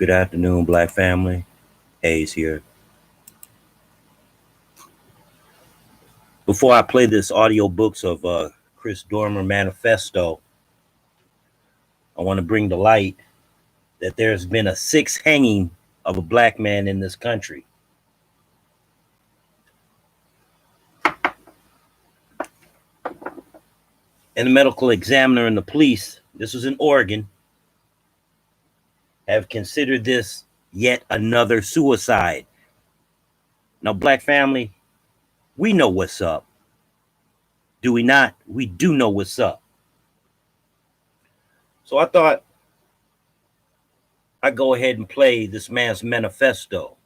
Good afternoon, Black family. Hayes here. Before I play this audiobooks of Chris Dorner Manifesto, I want to bring to light that there's been a sixth hanging of a black man in this country. And the medical examiner and the police, this was in Oregon, have considered this yet another suicide. Now, Black family, we know what's up. Do we not? We do know what's up. So I thought I'd go ahead and play this man's manifesto.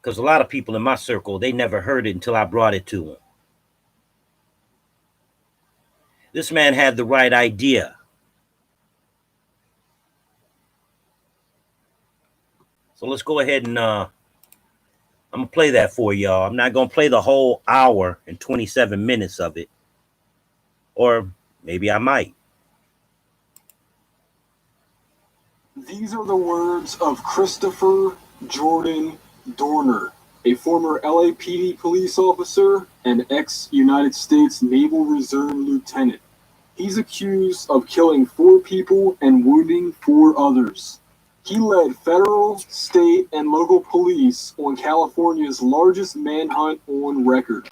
Because a lot of people in my circle, they never heard it until I brought it to them. This man had the right idea. So let's go ahead and I'm going to play that for y'all. I'm not going to play the whole hour and 27 minutes of it. Or maybe I might. These are the words of Christopher Jordan Dorner, a former LAPD police officer and ex-United States Naval Reserve lieutenant. He's accused of killing 4 people and wounding 4 others. He led federal, state, and local police on California's largest manhunt on record.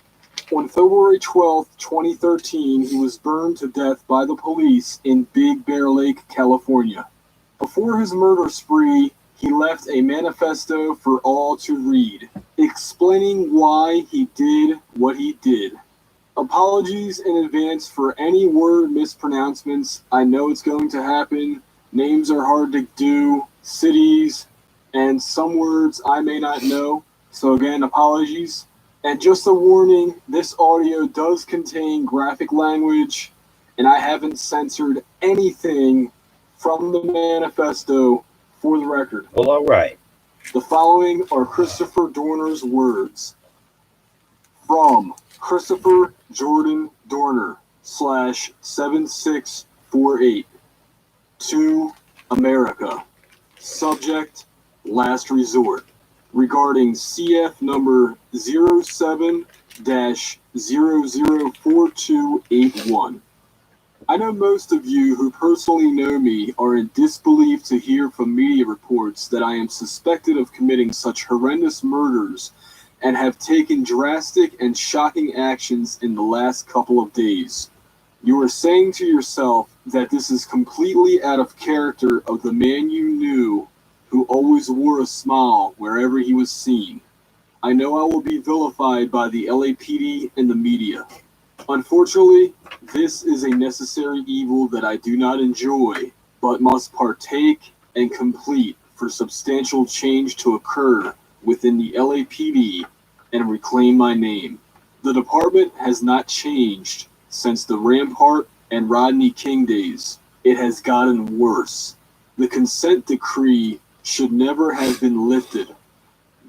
On February 12, 2013, he was burned to death by the police in Big Bear Lake, California. Before his murder spree, he left a manifesto for all to read, explaining why he did what he did. Apologies in advance for any word mispronouncements. I know it's going to happen. Names are hard to do, cities, and some words I may not know. So again, apologies. And just a warning, this audio does contain graphic language, and I haven't censored anything from the manifesto for the record. Well, all right. The following are Christopher Dorner's words. From Christopher Jordan Dorner /7648 to America. Subject, last resort. Regarding CF number 07-004281. I know most of you who personally know me are in disbelief to hear from media reports that I am suspected of committing such horrendous murders and have taken drastic and shocking actions in the last couple of days. You are saying to yourself that this is completely out of character of the man you knew who always wore a smile wherever he was seen. I know I will be vilified by the LAPD and the media. Unfortunately, this is a necessary evil that I do not enjoy, but must partake and complete for substantial change to occur within the LAPD and reclaim my name. The department has not changed since the Rampart and Rodney King days. It has gotten worse. The consent decree should never have been lifted.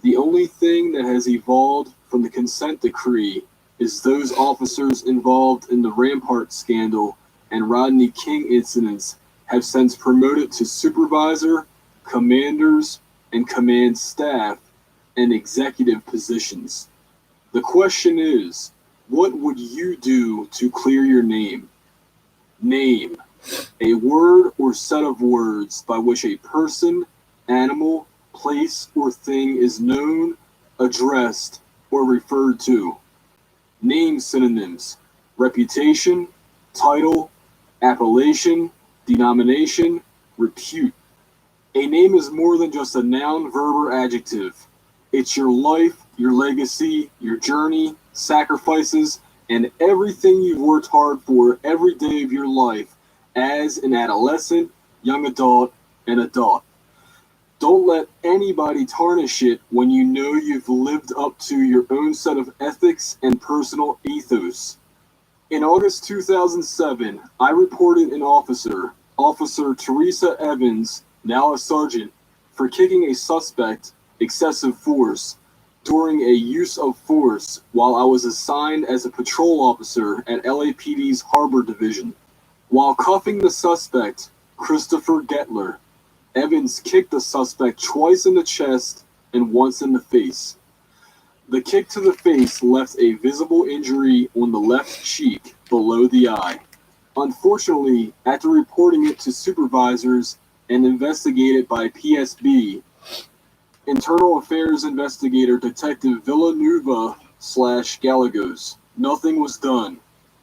The only thing that has evolved from the consent decree is those officers involved in the Rampart scandal and Rodney King incidents have since promoted to supervisor, commanders, and command staff and executive positions. The question is, what would you do to clear your name? Name, a word or set of words by which a person, animal, place, or thing is known, addressed, or referred to. Name synonyms: reputation, title, appellation, denomination, repute. A name is more than just a noun, verb, or adjective. It's your life, your legacy, your journey, sacrifices, and everything you've worked hard for every day of your life as an adolescent, young adult, and adult. Don't let anybody tarnish it when you know you've lived up to your own set of ethics and personal ethos. In August 2007, I reported an officer, Officer Teresa Evans, now a sergeant, for kicking a suspect, excessive force, during a use of force while I was assigned as a patrol officer at LAPD's Harbor Division. While cuffing the suspect, Christopher Gettler. Evans kicked the suspect twice in the chest and once in the face. The kick to the face left a visible injury on the left cheek below the eye. Unfortunately, after reporting it to supervisors and investigated by PSB, Internal Affairs Investigator Detective Villanueva/Gallegos, nothing was done.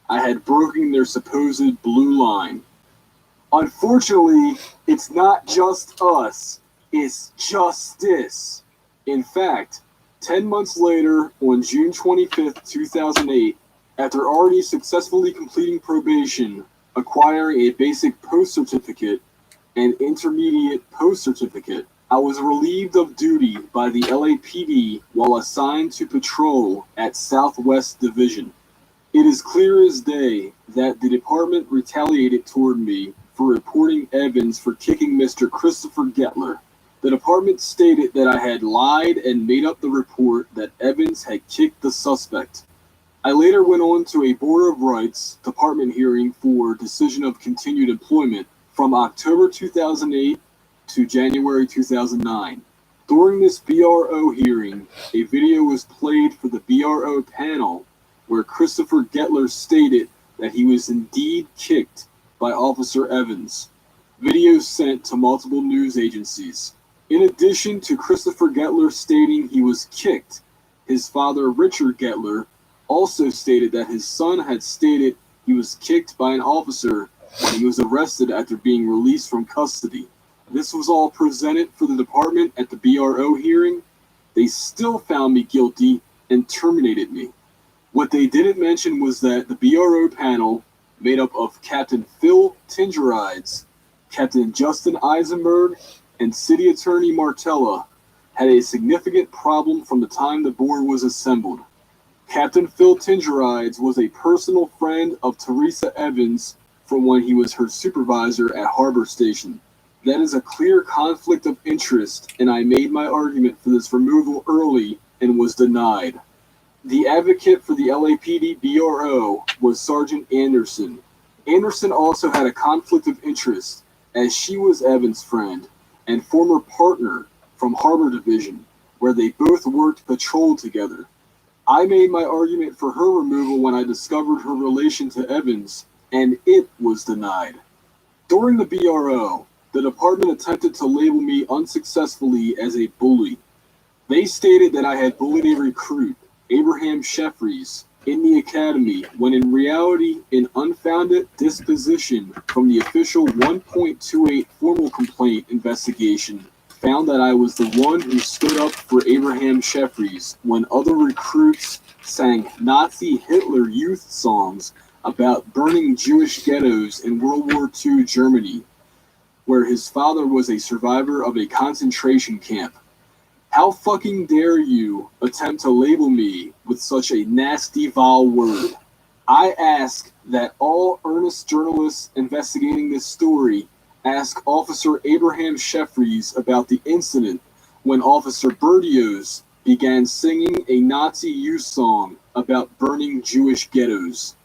I had broken their supposed blue line. Unfortunately, it's not just us, it's justice. In fact, 10 months later, on June 25th, 2008, after already successfully completing probation, acquiring a basic post certificate and intermediate post certificate, I was relieved of duty by the LAPD while assigned to patrol at Southwest Division. It is clear as day that the department retaliated toward me for reporting Evans for kicking Mr. Christopher Gettler. The department stated that I had lied and made up the report that Evans had kicked the suspect. I later went on to a Board of Rights department hearing for decision of continued employment from October 2008 to January 2009. During this BRO hearing, a video was played for the BRO panel where Christopher Gettler stated that he was indeed kicked by Officer Evans. Videos sent to multiple news agencies. In addition to Christopher Gettler stating he was kicked, his father Richard Gettler also stated that his son had stated he was kicked by an officer when he was arrested after being released from custody. This was all presented for the department at the BRO hearing. They still found me guilty and terminated me. What they didn't mention was that the BRO panel, made up of Captain Phil Tinderides, Captain Justin Eisenberg, and City Attorney Martella, had a significant problem from the time the board was assembled. Captain Phil Tinderides was a personal friend of Teresa Evans from when he was her supervisor at Harbor Station. That is a clear conflict of interest, and I made my argument for this removal early and was denied. The advocate for the LAPD BRO was Sergeant Anderson. Anderson also had a conflict of interest, as she was Evans' friend and former partner from Harbor Division, where they both worked patrol together. I made my argument for her removal when I discovered her relation to Evans, and it was denied. During the BRO, the department attempted to label me unsuccessfully as a bully. They stated that I had bullied a recruit, Abraham Sheffries, in the academy, when in reality an unfounded disposition from the official 1.28 formal complaint investigation found that I was the one who stood up for Abraham Sheffries when other recruits sang Nazi Hitler Youth songs about burning Jewish ghettos in World War II Germany, where his father was a survivor of a concentration camp. How fucking dare you attempt to label me with such a nasty, vile word? I ask that all earnest journalists investigating this story ask Officer Abraham Sheffries about the incident when Officer Berdios began singing a Nazi youth song about burning Jewish ghettos.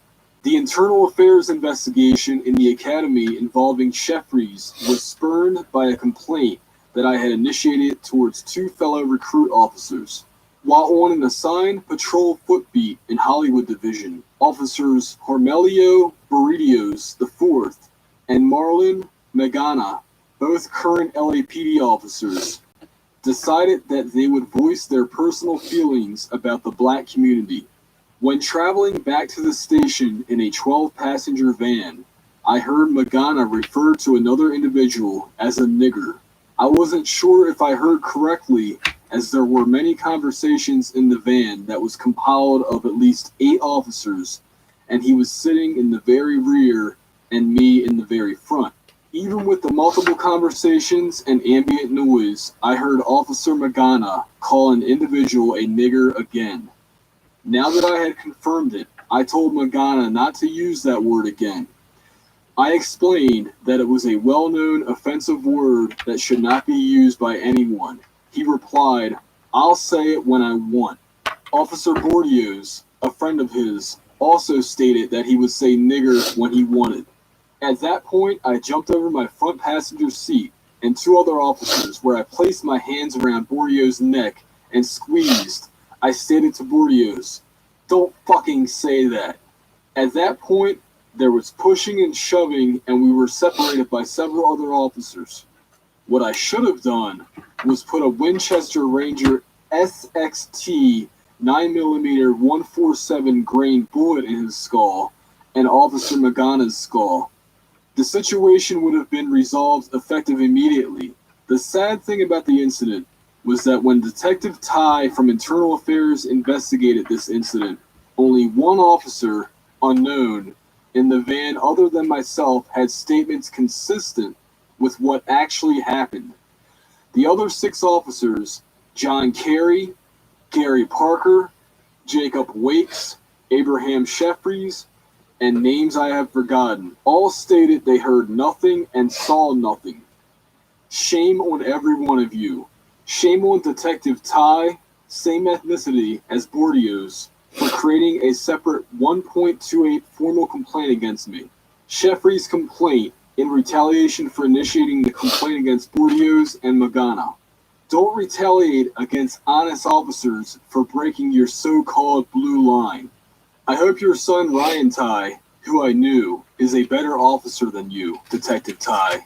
The internal affairs investigation in the academy involving Sheffries was spurned by a complaint that I had initiated towards two fellow recruit officers. While on an assigned patrol footbeat in Hollywood Division, Officers Hormelio Barrios IV and Marlon Magana, both current LAPD officers, decided that they would voice their personal feelings about the black community. When traveling back to the station in a 12-passenger van, I heard Magana refer to another individual as a nigger. I wasn't sure if I heard correctly, as there were many conversations in the van that was compiled of at least 8 officers, and he was sitting in the very rear and me in the very front. Even with the multiple conversations and ambient noise, I heard Officer Magana call an individual a nigger again. Now that I had confirmed it, I told Magana not to use that word again. I explained that it was a well-known offensive word that should not be used by anyone. He replied, "I'll say it when I want." Officer Bordios, a friend of his, also stated that he would say nigger when he wanted. At that point, I jumped over my front passenger seat and two other officers, where I placed my hands around Bordeaux's neck and squeezed. I stated to Bordeaux, "Don't fucking say that." At that point, there was pushing and shoving, and we were separated by several other officers. What I should have done was put a Winchester Ranger SXT 9mm 147 grain bullet in his skull and Officer Magana's skull. The situation would have been resolved effective immediately. The sad thing about the incident was that when Detective Ty from Internal Affairs investigated this incident, only one officer, unknown, in the van other than myself had statements consistent with what actually happened. The other 6 officers, John Carey, Gary Parker, Jacob Wakes, Abraham Sheffries, and names I have forgotten, all stated they heard nothing and saw nothing. Shame on every one of you. Shame on Detective Ty, same ethnicity as Bordeaux, for creating a separate 1.28 formal complaint against me. Sheffries' complaint in retaliation for initiating the complaint against Bordeaux and Magana. Don't retaliate against honest officers for breaking your so-called blue line. I hope your son Ryan Ty, who I knew, is a better officer than you, Detective Ty.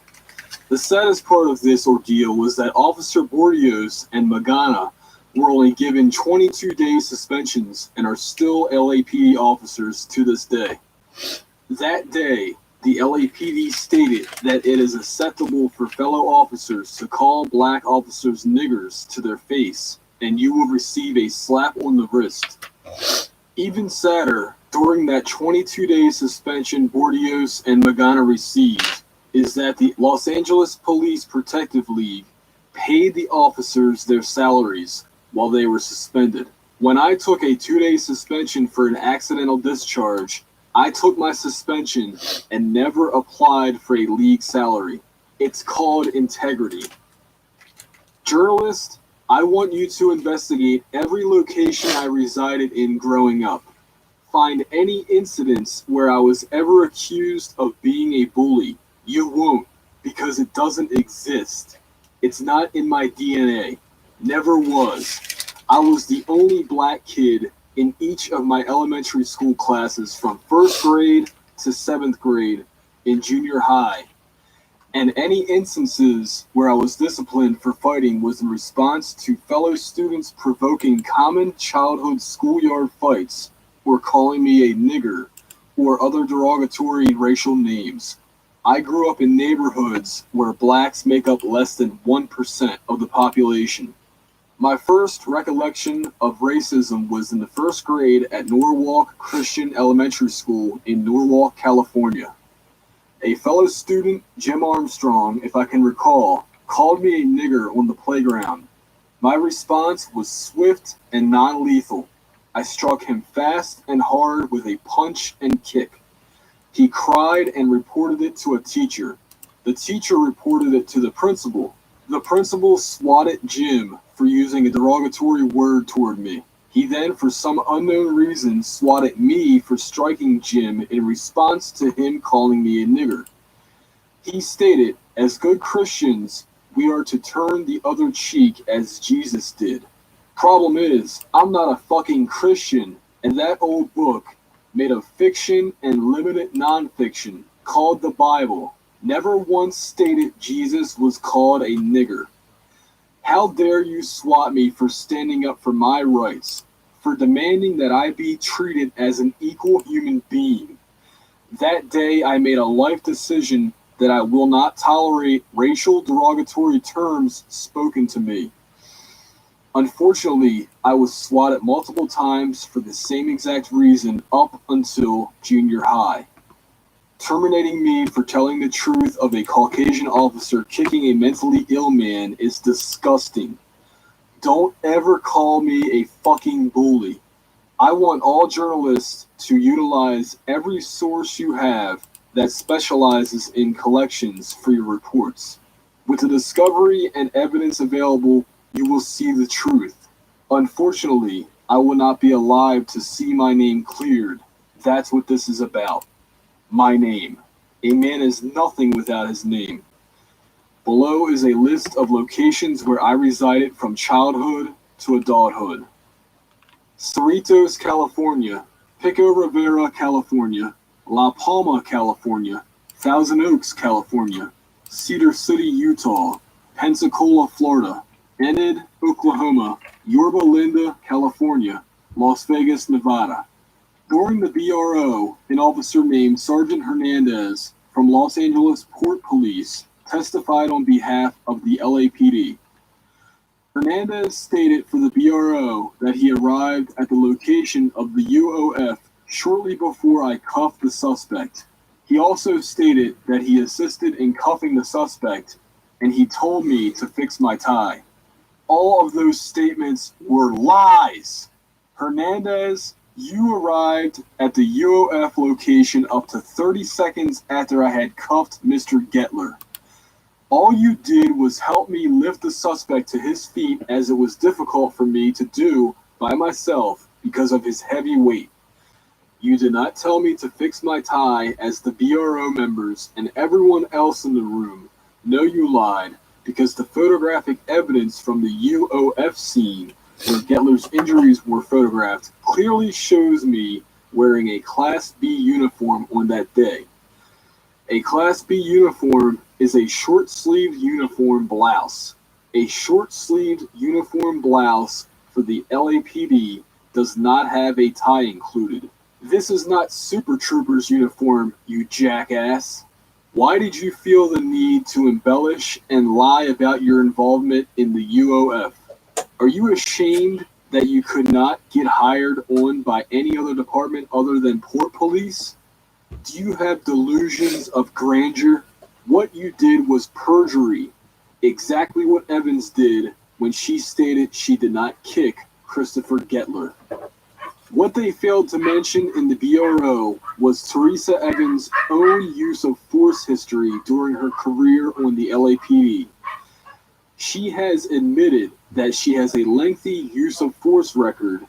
The saddest part of this ordeal was that Officer Bordeaux and Magana were only given 22-day suspensions and are still LAPD officers to this day. That day, the LAPD stated that it is acceptable for fellow officers to call black officers niggers to their face, and you will receive a slap on the wrist. Even sadder, during that 22-day suspension Bordeaux and Magana received, is that the Los Angeles Police Protective League paid the officers their salaries while they were suspended. When I took a 2-day suspension for an accidental discharge, I took my suspension and never applied for a league salary. It's called integrity. Journalist, I want you to investigate every location I resided in growing up. Find any incidents where I was ever accused of being a bully. You won't, because it doesn't exist. It's not in my DNA. Never was. I was the only black kid in each of my elementary school classes from 1st grade to 7th grade in junior high. And any instances where I was disciplined for fighting was in response to fellow students provoking common childhood schoolyard fights or calling me a nigger or other derogatory racial names. I grew up in neighborhoods where blacks make up less than 1% of the population. My first recollection of racism was in the 1st grade at Norwalk Christian Elementary School in Norwalk, California. A fellow student, Jim Armstrong, if I can recall, called me a nigger on the playground. My response was swift and non-lethal. I struck him fast and hard with a punch and kick. He cried and reported it to a teacher. The teacher reported it to the principal. The principal swatted Jim for using a derogatory word toward me. He then, for some unknown reason, swatted me for striking Jim in response to him calling me a nigger. He stated, as good Christians, we are to turn the other cheek as Jesus did. Problem is, I'm not a fucking Christian, and that old book, made of fiction and limited nonfiction, called the Bible, never once stated Jesus was called a nigger. How dare you swat me for standing up for my rights, for demanding that I be treated as an equal human being. That day I made a life decision that I will not tolerate racial derogatory terms spoken to me. Unfortunately, I was swatted multiple times for the same exact reason up until junior high. Terminating me for telling the truth of a Caucasian officer kicking a mentally ill man is disgusting. Don't ever call me a fucking bully. I want all journalists to utilize every source you have that specializes in collections for your reports. With the discovery and evidence available, you will see the truth. Unfortunately, I will not be alive to see my name cleared. That's what this is about. My name. A man is nothing without his name. Below is a list of locations where I resided from childhood to adulthood. Cerritos, California, Pico Rivera, California, La Palma, California, Thousand Oaks, California, Cedar City, Utah, Pensacola, Florida, Enid, Oklahoma, Yorba Linda, California, Las Vegas, Nevada. During the BRO, an officer named Sergeant Hernandez from Los Angeles Port Police testified on behalf of the LAPD. Hernandez stated for the BRO that he arrived at the location of the UOF shortly before I cuffed the suspect. He also stated that he assisted in cuffing the suspect, and he told me to fix my tie. All of those statements were lies. Hernandez, you arrived at the UOF location up to 30 seconds after I had cuffed Mr. Gettler. All you did was help me lift the suspect to his feet, as it was difficult for me to do by myself because of his heavy weight. You did not tell me to fix my tie, as the BRO members and everyone else in the room know you lied, because the photographic evidence from the UOF scene where Gettler's injuries were photographed clearly shows me wearing a Class B uniform on that day. A Class B uniform is a short-sleeved uniform blouse. A short-sleeved uniform blouse for the LAPD does not have a tie included. This is not Super Troopers uniform, you jackass. Why did you feel the need to embellish and lie about your involvement in the UOF? Are you ashamed that you could not get hired on by any other department other than Port Police? Do you have delusions of grandeur? What you did was perjury, exactly what Evans did when she stated she did not kick Christopher Gettler. What they failed to mention in the BRO was Teresa Evans' own use of force history during her career on the LAPD. She has admitted that she has a lengthy use of force record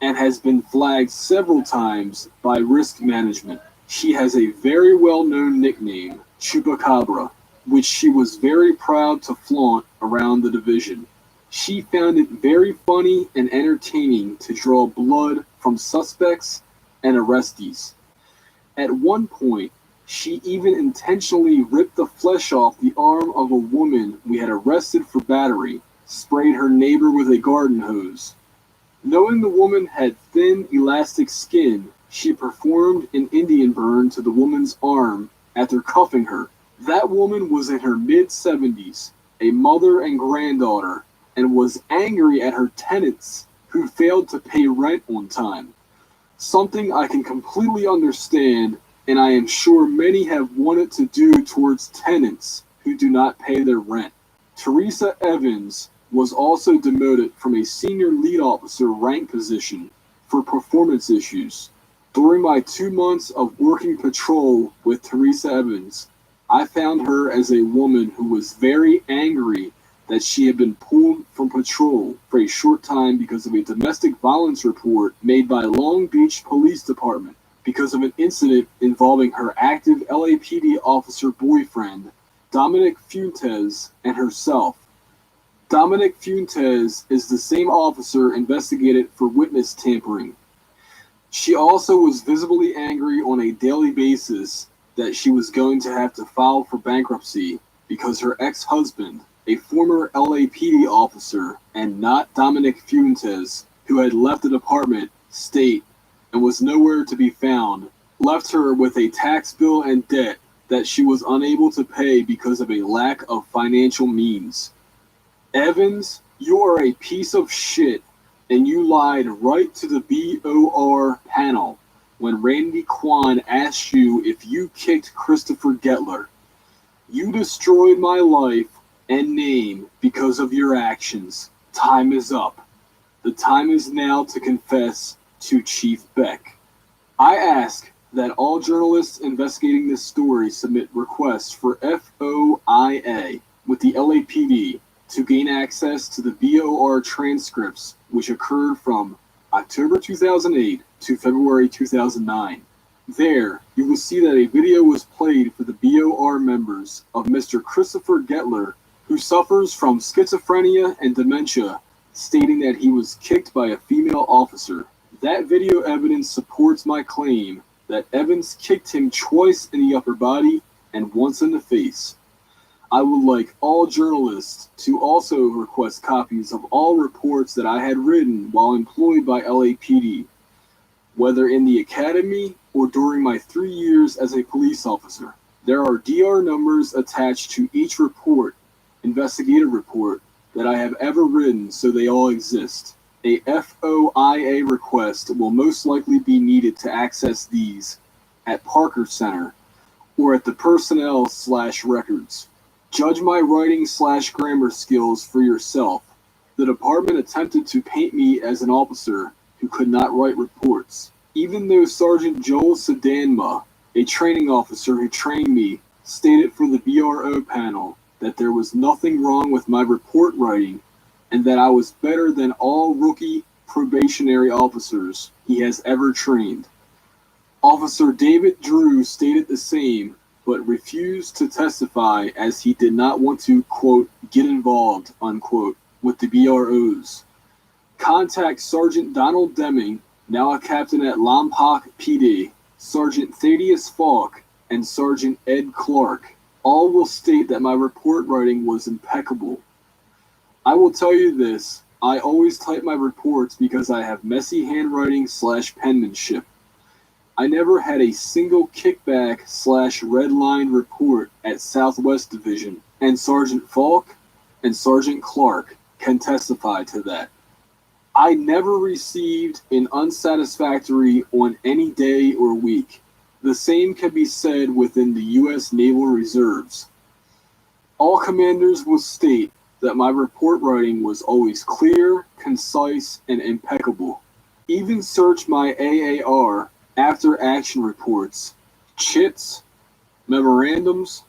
and has been flagged several times by risk management. She has a very well-known nickname, Chupacabra, which she was very proud to flaunt around the division. She found it very funny and entertaining to draw blood from suspects and arrestees. At one point, she even intentionally ripped the flesh off the arm of a woman we had arrested for battery, sprayed her neighbor with a garden hose. Knowing the woman had thin, elastic skin, she performed an Indian burn to the woman's arm after cuffing her. That woman was in her mid-70s, a mother and granddaughter, and was angry at her tenants who failed to pay rent on time. Something I can completely understand, and I am sure many have wanted to do towards tenants who do not pay their rent. Teresa Evans was also demoted from a senior lead officer rank position for performance issues. During my 2 months of working patrol with Teresa Evans, I found her as a woman who was very angry that she had been pulled from patrol for a short time because of a domestic violence report made by Long Beach Police Department because of an incident involving her active LAPD officer boyfriend, Dominic Fuentes, and herself. Dominic Fuentes is the same officer investigated for witness tampering. She also was visibly angry on a daily basis that she was going to have to file for bankruptcy because her ex-husband, a former LAPD officer and not Dominic Fuentes, who had left the department, state, and was nowhere to be found, left her with a tax bill and debt that she was unable to pay because of a lack of financial means. Evans, you are a piece of shit, and you lied right to the BOR panel when Randy Kwan asked you if you kicked Christopher Gettler. You destroyed my life and name because of your actions. Time is up. The time is now to confess to Chief Beck. I ask that all journalists investigating this story submit requests for FOIA with the LAPD to gain access to the BOR transcripts which occurred from October 2008 to February 2009. There, you will see that a video was played for the BOR members of Mr. Christopher Gettler, who suffers from schizophrenia and dementia, stating that he was kicked by a female officer. That video evidence supports my claim that Evans kicked him twice in the upper body and once in the face. I would like all journalists to also request copies of all reports that I had written while employed by LAPD, whether in the academy or during my 3 years as a police officer. There are DR numbers attached to each report, investigative report, that I have ever written, so they all exist. A FOIA request will most likely be needed to access these at Parker Center or at the personnel/records. Judge my writing/grammar skills for yourself. The department attempted to paint me as an officer who could not write reports. Even though Sergeant Joel Sedanma, a training officer who trained me, stated for the BRO panel that there was nothing wrong with my report writing and that I was better than all rookie probationary officers he has ever trained. Officer David Drew stated the same, but refused to testify as he did not want to, quote, get involved, unquote, with the BROs. Contact Sergeant Donald Deming, now a captain at Lompoc PD, Sergeant Thaddeus Falk, and Sergeant Ed Clark. All will state that my report writing was impeccable. I will tell you this, I always type my reports because I have messy handwriting/penmanship. I never had a single kickback/red line report at Southwest Division, and Sergeant Falk and Sergeant Clark can testify to that. I never received an unsatisfactory on any day or week. The same can be said within the U.S. Naval Reserves. All commanders will state that my report writing was always clear, concise, and impeccable. Even search my AAR after action reports, CHITs, memorandums,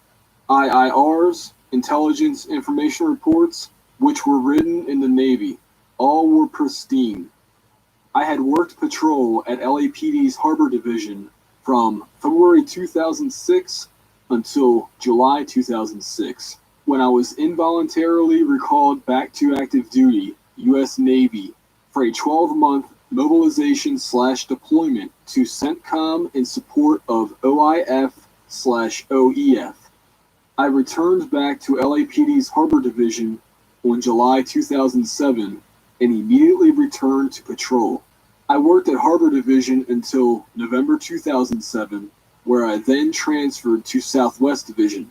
IIRs, intelligence information reports, which were written in the Navy. All were pristine. I had worked patrol at LAPD's Harbor Division from February 2006 until July 2006, when I was involuntarily recalled back to active duty, U.S. Navy, for a 12-month mobilization/deployment to CENTCOM in support of OIF/OEF. I returned back to LAPD's Harbor Division on July 2007 and immediately returned to patrol. I worked at Harbor Division until November 2007, where I then transferred to Southwest Division.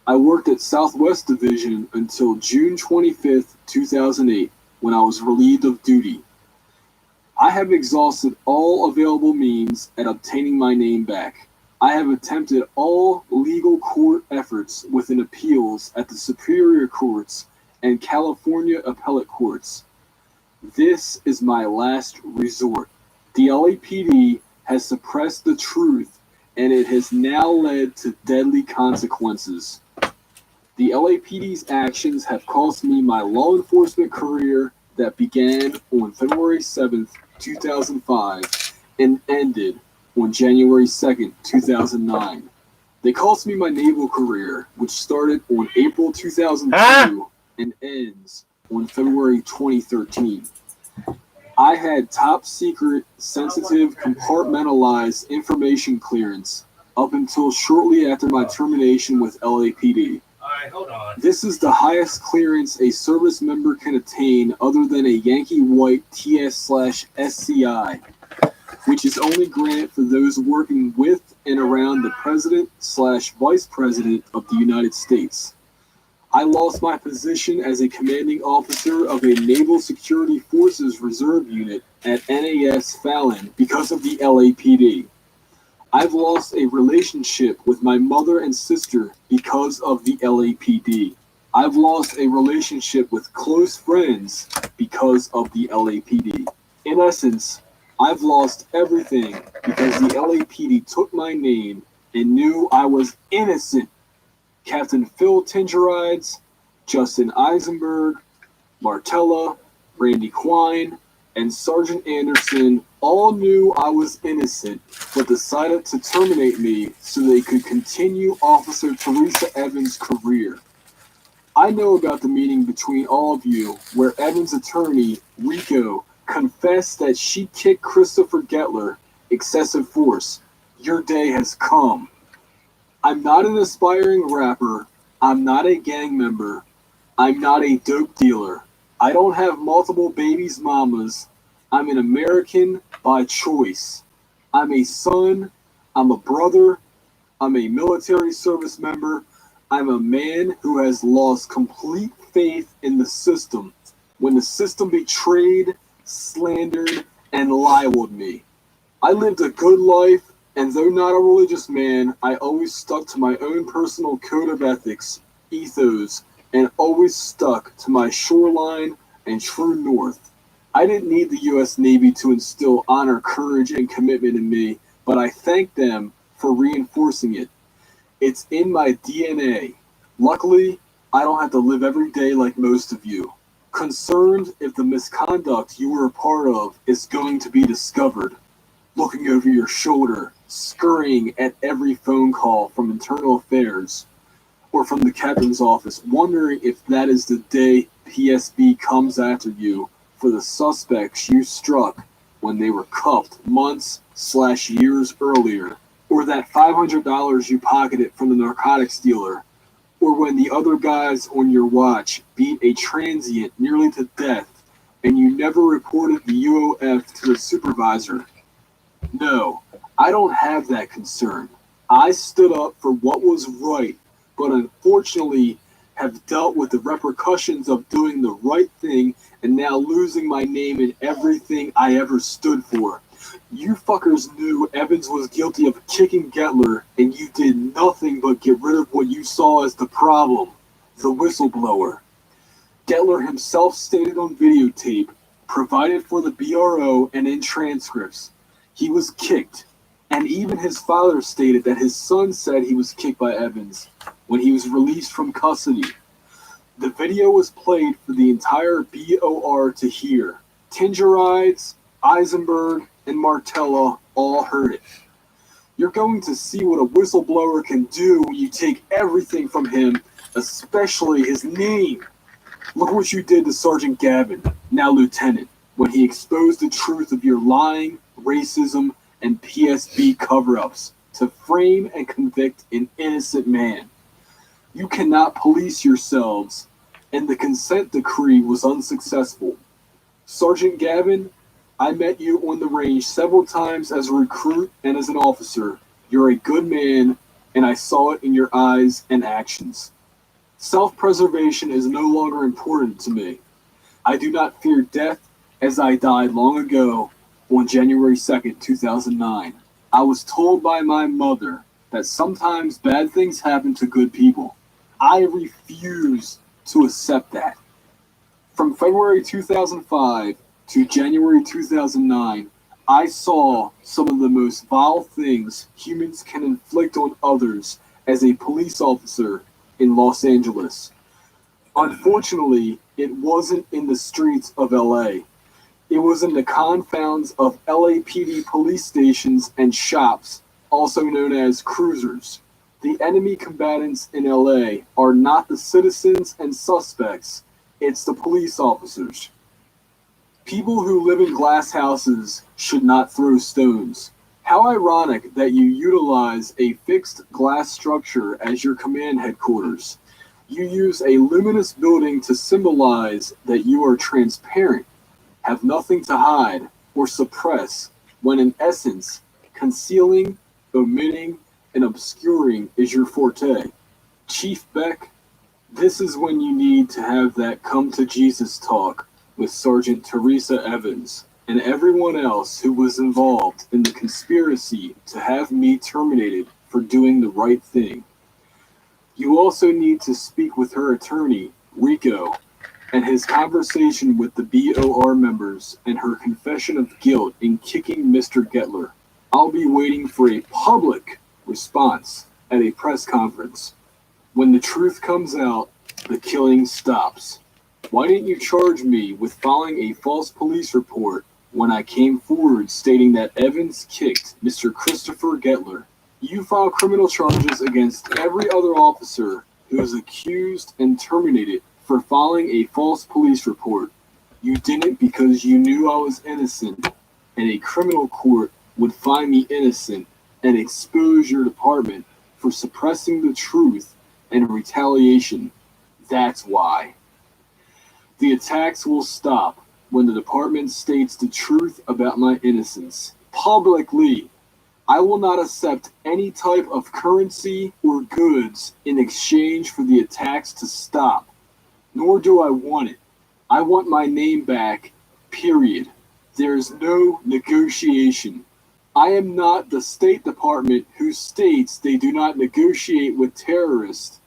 I worked at Southwest Division until June 25th, 2008, when I was relieved of duty. I have exhausted all available means at obtaining my name back. I have attempted all legal court efforts within appeals at the Superior Courts and California Appellate Courts. This is my last resort. The LAPD has suppressed the truth, and it has now led to deadly consequences. The LAPD's actions have cost me my law enforcement career that began on February 7th, 2005, and ended on January 2nd, 2009. They cost me my naval career, which started on April 2002 and ends on February 2013. I had top secret, sensitive, compartmentalized information clearance up until shortly after my termination with LAPD. Hold on. This is the highest clearance a service member can attain other than a Yankee White TS/SCI, which is only granted for those working with and around the President/Vice President of the United States. I lost my position as a commanding officer of a Naval Security Forces Reserve unit at NAS Fallon because of the LAPD. I've lost a relationship with my mother and sister because of the LAPD. I've lost a relationship with close friends because of the LAPD. In essence, I've lost everything because the LAPD took my name and knew I was innocent. Captain Phil Tingerides, Justin Eisenberg, Martella, Randy Quine, and Sergeant Anderson all knew I was innocent, but decided to terminate me so they could continue Officer Teresa Evans' career. I know about the meeting between all of you where Evans' attorney, Rico, confessed that she kicked Christopher Gettler, excessive force. Your day has come. I'm not an aspiring rapper. I'm not a gang member. I'm not a dope dealer. I don't have multiple babies' mamas. I'm an American by choice. I'm a son. I'm a brother. I'm a military service member. I'm a man who has lost complete faith in the system when the system betrayed, slandered, and libeled me. I lived a good life, and though not a religious man, I always stuck to my own personal code of ethics, ethos, and always stuck to my shoreline and true north. I didn't need the U.S. Navy to instill honor, courage, and commitment in me, but I thank them for reinforcing it. It's in my DNA. Luckily, I don't have to live every day like most of you, concerned if the misconduct you were a part of is going to be discovered, looking over your shoulder, scurrying at every phone call from internal affairs or from the captain's office, wondering if that is the day PSB comes after you for the suspects you struck when they were cuffed months/years earlier, or that $500 you pocketed from the narcotics dealer, or when the other guys on your watch beat a transient nearly to death and you never reported the UOF to the supervisor. No, I don't have that concern. I stood up for what was right, but unfortunately have dealt with the repercussions of doing the right thing and now losing my name in everything I ever stood for. You fuckers knew Evans was guilty of kicking Gettler, and you did nothing but get rid of what you saw as the problem, the whistleblower. Gettler himself stated on videotape, provided for the BRO and in transcripts, he was kicked, and even his father stated that his son said he was kicked by Evans when he was released from custody. The video was played for the entire BOR to hear. Tingerides, Eisenberg, and Martella all heard it. You're going to see what a whistleblower can do when you take everything from him, especially his name. Look what you did to Sergeant Gavin, now Lieutenant, when he exposed the truth of your lying, racism, and PSB cover-ups to frame and convict an innocent man. You cannot police yourselves, and the consent decree was unsuccessful. Sergeant Gavin, I met you on the range several times as a recruit and as an officer. You're a good man, and I saw it in your eyes and actions. Self-preservation is no longer important to me. I do not fear death as I died long ago on January 2nd, 2009. I was told by my mother that sometimes bad things happen to good people. I refuse to accept that. From February 2005 to January 2009, I saw some of the most vile things humans can inflict on others as a police officer in Los Angeles. Unfortunately, it wasn't in the streets of LA. It was in the confines of LAPD police stations and shops, also known as cruisers. The enemy combatants in LA are not the citizens and suspects, it's the police officers. People who live in glass houses should not throw stones. How ironic that you utilize a fixed glass structure as your command headquarters. You use a luminous building to symbolize that you are transparent, have nothing to hide or suppress, when in essence, concealing, omitting, and obscuring is your forte. Chief Beck, this is when you need to have that come to Jesus talk with Sergeant Teresa Evans and everyone else who was involved in the conspiracy to have me terminated for doing the right thing. You also need to speak with her attorney, Rico, and his conversation with the BOR members and her confession of guilt in kicking Mr. Gettler. I'll be waiting for a public response at a press conference. When the truth comes out, the killing stops. Why didn't you charge me with filing a false police report when I came forward stating that Evans kicked Mr. Christopher Gettler? You filed criminal charges against every other officer who is accused and terminated for filing a false police report. You didn't because you knew I was innocent, and a criminal court would find me innocent and expose your department for suppressing the truth and retaliation. That's why. The attacks will stop when the department states the truth about my innocence publicly. I will not accept any type of currency or goods in exchange for the attacks to stop, nor do I want it. I want my name back, period. There is no negotiation. I am not the State Department who states they do not negotiate with terrorists,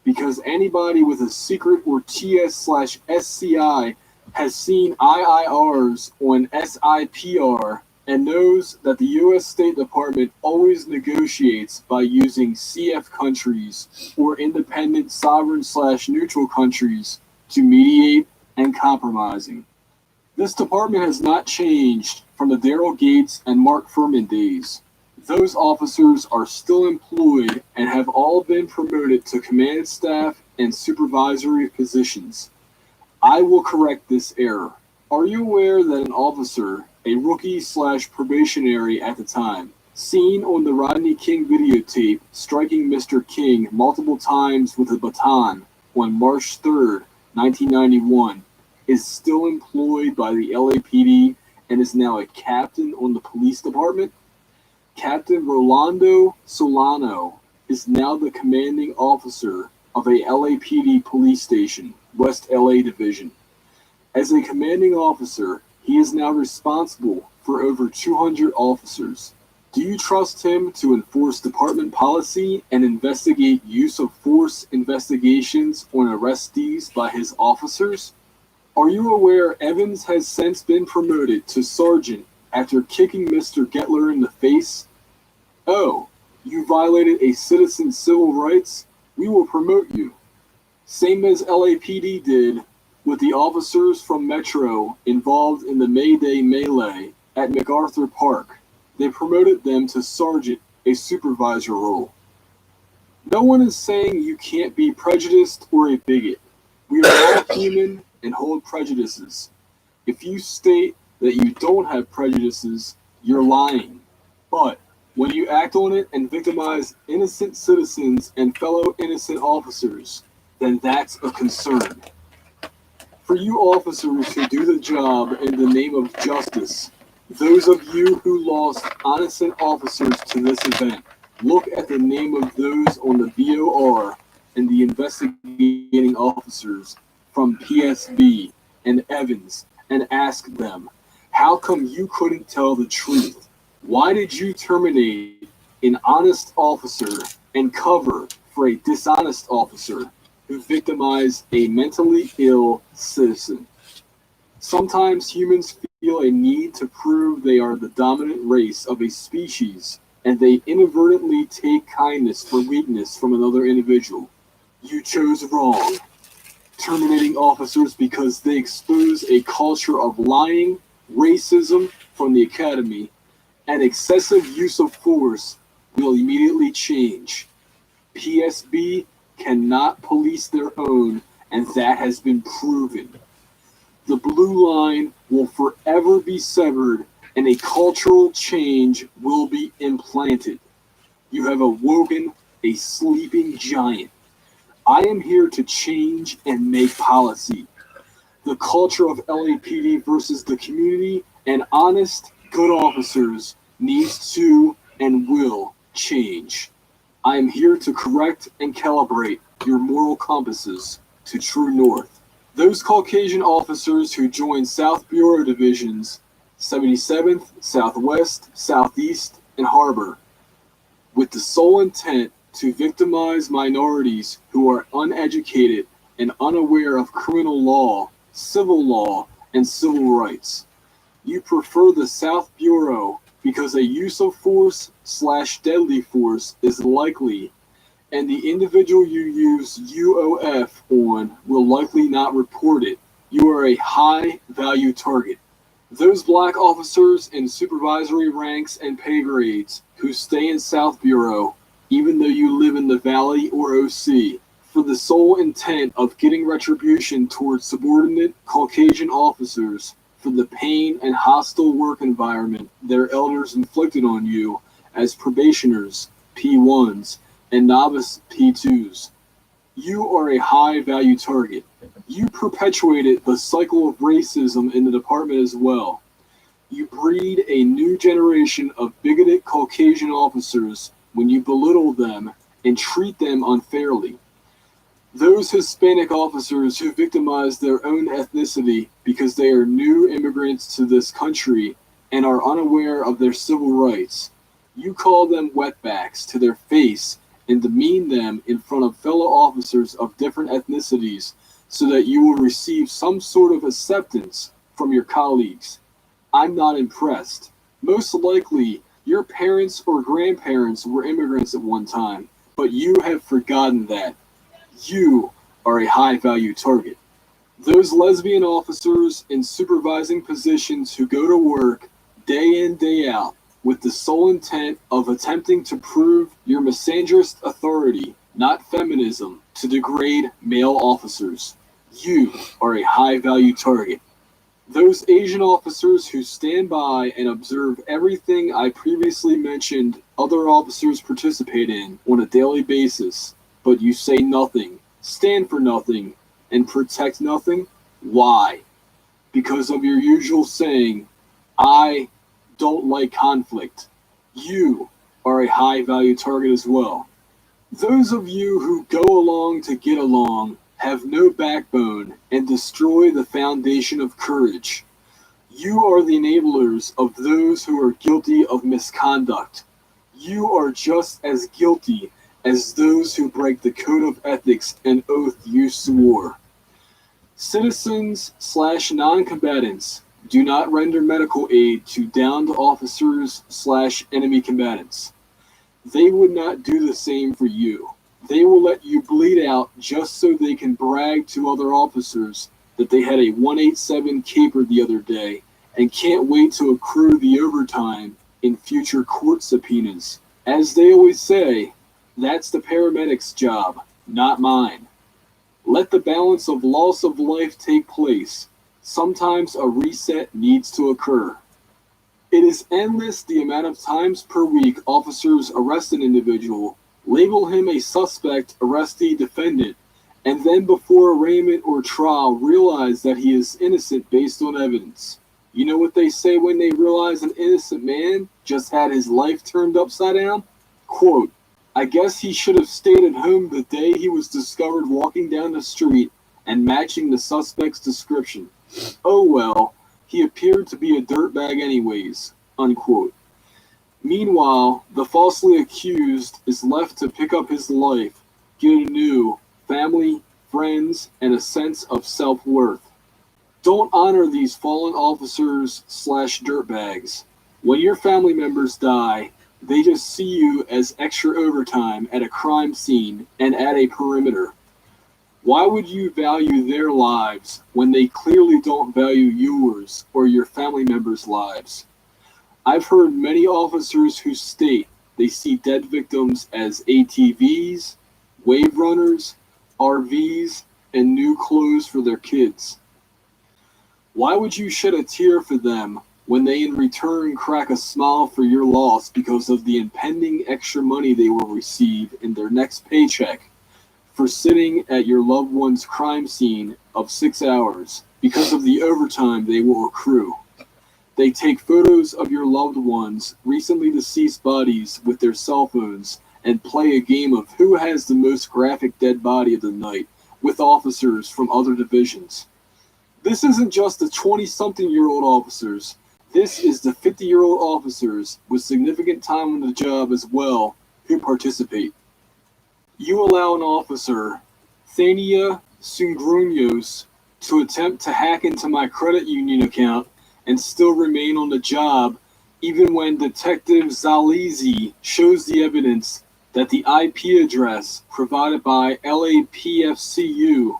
because anybody with a secret or TS/SCI has seen IIRs on SIPR and knows that the U.S. State Department always negotiates by using CF countries or independent sovereign/neutral countries to mediate and compromising. This department has not changed from the Daryl Gates and Mark Furman days. Those officers are still employed and have all been promoted to command staff and supervisory positions. I will correct this error. Are you aware that an officer, a rookie/probationary at the time, seen on the Rodney King videotape striking Mr. King multiple times with a baton on March 3rd, 1991, is still employed by the LAPD and is now a captain on the police department? Captain Rolando Solano is now the commanding officer of a LAPD police station, West LA Division. As a commanding officer, he is now responsible for over 200 officers. Do you trust him to enforce department policy and investigate use of force investigations on arrestees by his officers? Are you aware Evans has since been promoted to sergeant after kicking Mr. Gettler in the face? Oh, you violated a citizen's civil rights? We will promote you. Same as LAPD did with the officers from Metro involved in the May Day melee at MacArthur Park. They promoted them to sergeant, a supervisor role. No one is saying you can't be prejudiced or a bigot. We are all human and hold prejudices. If you state that you don't have prejudices, you're lying. But when you act on it and victimize innocent citizens and fellow innocent officers, then that's a concern. For you officers who do the job in the name of justice, those of you who lost innocent officers to this event, look at the name of those on the VOR and the investigating officers from PSB and Evans and ask them, how come you couldn't tell the truth? Why did you terminate an honest officer and cover for a dishonest officer who victimized a mentally ill citizen? Sometimes humans feel a need to prove they are the dominant race of a species, and they inadvertently take kindness for weakness from another individual. You chose wrong, terminating officers because they expose a culture of lying, racism from the academy, and excessive use of force will immediately change. PSB cannot police their own, and that has been proven. The blue line will forever be severed, and a cultural change will be implanted. You have awoken a sleeping giant. I am here to change and make policy. The culture of LAPD versus the community and honest, good officers needs to and will change. I am here to correct and calibrate your moral compasses to true north. Those Caucasian officers who joined South Bureau Divisions 77th, Southwest, Southeast, and Harbor with the sole intent to victimize minorities who are uneducated and unaware of criminal law, and civil rights. You prefer the South Bureau because a use of force/deadly force is likely, and the individual you use UOF on will likely not report it You are a high-value target. Those black officers in supervisory ranks and pay grades who stay in South Bureau, even though you live in the Valley or OC, for the sole intent of getting retribution towards subordinate Caucasian officers for the pain and hostile work environment their elders inflicted on you as probationers, P1s, and novice P2s. You are a high-value target. You perpetuated the cycle of racism in the department as well. You breed a new generation of bigoted Caucasian officers when you belittle them and treat them unfairly. Those Hispanic officers who victimize their own ethnicity because they are new immigrants to this country and are unaware of their civil rights, you call them wetbacks to their face and demean them in front of fellow officers of different ethnicities so that you will receive some sort of acceptance from your colleagues. I'm not impressed. Most likely, your parents or grandparents were immigrants at one time, but you have forgotten that. You are a high-value target. Those lesbian officers in supervising positions who go to work day in, day out with the sole intent of attempting to prove your misandrist authority, not feminism, to degrade male officers. You are a high-value target. Those Asian officers who stand by and observe everything I previously mentioned other officers participate in on a daily basis, but you say nothing, stand for nothing, and protect nothing? Why? Because of your usual saying, I don't like conflict. You are a high-value target as well. Those of you who go along to get along have no backbone and destroy the foundation of courage. You are the enablers of those who are guilty of misconduct. You are just as guilty as those who break the code of ethics and oath you swore. Citizens/non-combatants do not render medical aid to downed officers/enemy combatants. They would not do the same for you. They will let you bleed out just so they can brag to other officers that they had a 187 caper the other day and can't wait to accrue the overtime in future court subpoenas. As they always say, that's the paramedic's job, not mine. Let the balance of loss of life take place. Sometimes a reset needs to occur. It is endless the amount of times per week officers arrest an individual, label him a suspect, arrestee, defendant, and then before arraignment or trial realize that he is innocent based on evidence. You know what they say when they realize an innocent man just had his life turned upside down? Quote, I guess he should have stayed at home the day he was discovered walking down the street and matching the suspect's description. Oh well, he appeared to be a dirtbag anyways, unquote. Meanwhile, the falsely accused is left to pick up his life, get anew, family, friends, and a sense of self-worth. Don't honor these fallen officers/dirtbags. When your family members die, they just see you as extra overtime at a crime scene and at a perimeter. Why would you value their lives when they clearly don't value yours or your family members' lives? I've heard many officers who state they see dead victims as ATVs, wave runners, RVs, and new clothes for their kids. Why would you shed a tear for them when they in return crack a smile for your loss because of the impending extra money they will receive in their next paycheck for sitting at your loved one's crime scene of 6 hours because of the overtime they will accrue? They take photos of your loved ones' recently deceased bodies with their cell phones and play a game of who has the most graphic dead body of the night with officers from other divisions. This isn't just the 20-something-year-old officers. This is the 50-year-old officers with significant time on the job as well who participate. You allow an officer, Thania Sungrunyos, to attempt to hack into my credit union account and still remain on the job even when Detective Zalizi shows the evidence that the IP address provided by LAPFCU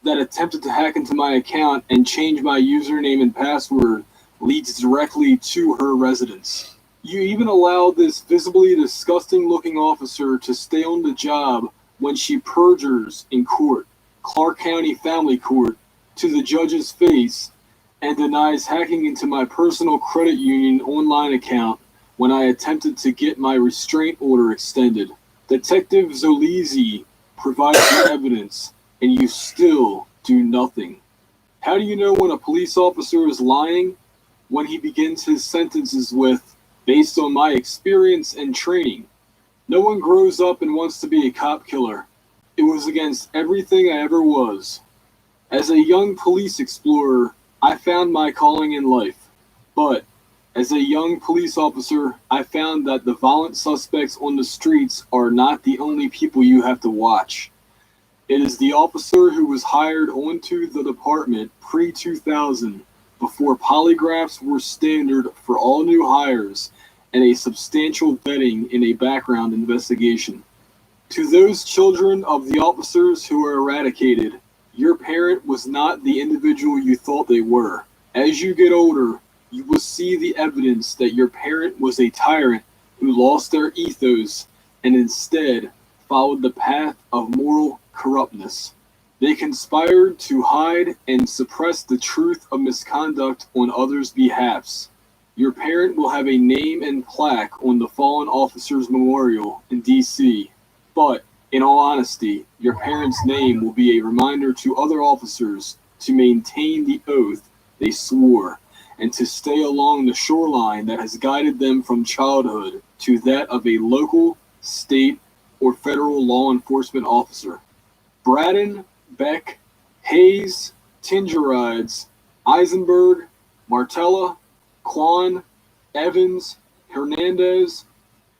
that attempted to hack into my account and change my username and password leads directly to her residence. You even allow this visibly disgusting-looking officer to stay on the job when she perjures in court, Clark County Family Court, to the judge's face, and denies hacking into my personal credit union online account when I attempted to get my restraint order extended. Detective Zolizzi provides the evidence, and you still do nothing. How do you know when a police officer is lying? When he begins his sentences with, "based on my experience and training." No one grows up and wants to be a cop killer. It was against everything I ever was. As a young police explorer, I found my calling in life. But as a young police officer, I found that the violent suspects on the streets are not the only people you have to watch. It is the officer who was hired onto the department pre-2000, before polygraphs were standard for all new hires and a substantial vetting in a background investigation. To those children of the officers who are eradicated, your parent was not the individual you thought they were. As you get older, you will see the evidence that your parent was a tyrant who lost their ethos and instead followed the path of moral corruptness. They conspired to hide and suppress the truth of misconduct on others' behalfs. Your parent will have a name and plaque on the fallen officers' memorial in D.C., but in all honesty, your parent's name will be a reminder to other officers to maintain the oath they swore and to stay along the shoreline that has guided them from childhood to that of a local, state, or federal law enforcement officer. Braden, Beck, Hayes, Tingerides, Eisenberg, Martella, Kwan, Evans, Hernandez,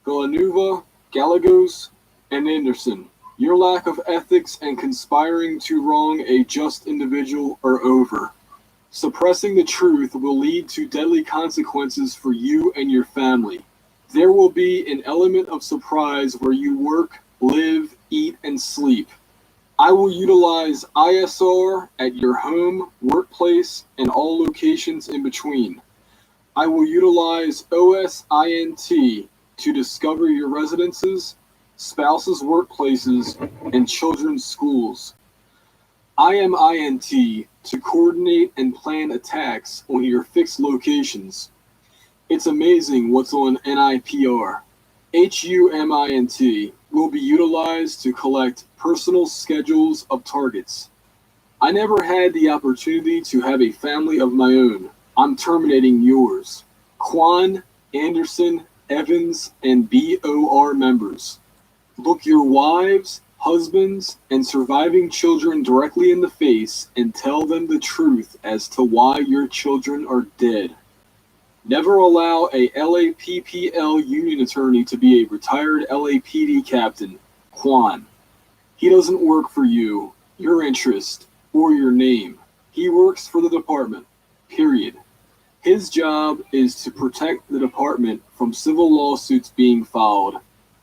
Villanueva, Gallegos, and Anderson. Your lack of ethics and conspiring to wrong a just individual are over. Suppressing the truth will lead to deadly consequences for you and your family. There will be an element of surprise where you work, live, eat, and sleep. I will utilize ISR at your home, workplace, and all locations in between. I will utilize OSINT to discover your residences, spouses' workplaces, and children's schools. I am INT to coordinate and plan attacks on your fixed locations. It's amazing what's on NIPR. HUMINT will be utilized to collect personal schedules of targets. I never had the opportunity to have a family of my own. I'm terminating yours. Kwan, Anderson, Evans, and BOR members. Look your wives, husbands, and surviving children directly in the face and tell them the truth as to why your children are dead. Never allow a LAPPL union attorney to be a retired LAPD captain, Kwan. He doesn't work for you, your interest, or your name. He works for the department, period. His job is to protect the department from civil lawsuits being filed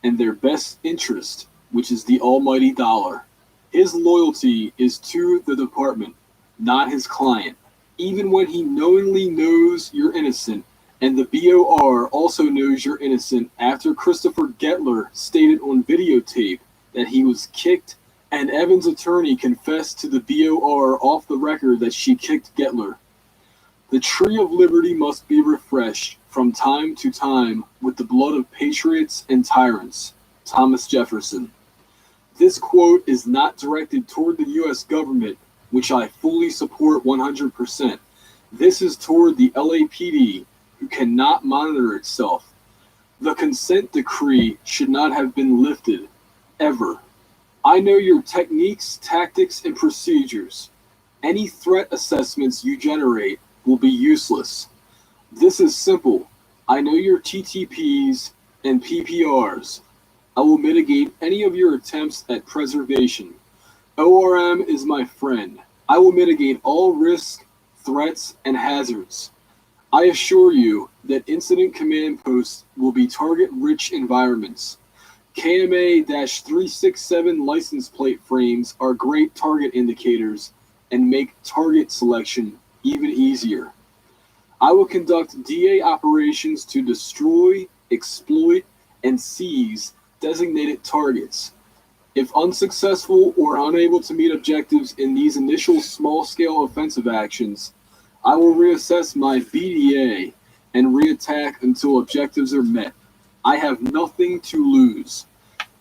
and their best interest, which is the almighty dollar. His loyalty is to the department, not his client. Even when he knowingly knows you're innocent, and the BOR also knows you're innocent after Christopher Gettler stated on videotape that he was kicked, and Evan's attorney confessed to the BOR off the record that she kicked Gettler. The tree of liberty must be refreshed from time to time with the blood of patriots and tyrants. Thomas Jefferson. This quote is not directed toward the U.S. government, which I fully support 100%. This is toward the LAPD, who cannot monitor itself. The consent decree should not have been lifted, ever. I know your techniques, tactics, and procedures. Any threat assessments you generate will be useless. This is simple. I know your TTPs and PPRs. I will mitigate any of your attempts at preservation. ORM is my friend. I will mitigate all risks, threats, and hazards. I assure you that incident command posts will be target-rich environments. KMA-367 license plate frames are great target indicators, and make target selection even easier. I will conduct DA operations to destroy, exploit, and seize designated targets. If unsuccessful or unable to meet objectives in these initial small-scale offensive actions, I will reassess my BDA and reattack until objectives are met. I have nothing to lose.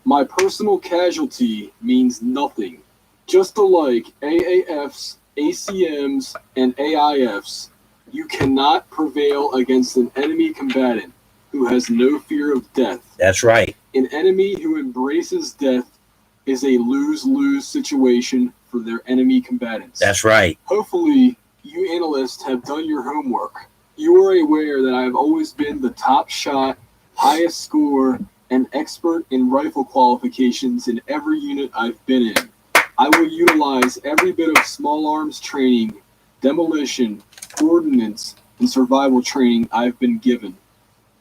My personal casualty means nothing. Just alike AAFs, ACMs, and AIFs, you cannot prevail against an enemy combatant who has no fear of death. That's right. An enemy who embraces death is a lose-lose situation for their enemy combatants. That's right. Hopefully, you analysts have done your homework. You are aware that I have always been the top shot, highest score, and expert in rifle qualifications in every unit I've been in. I will utilize every bit of small arms training, demolition, ordnance, and survival training I've been given.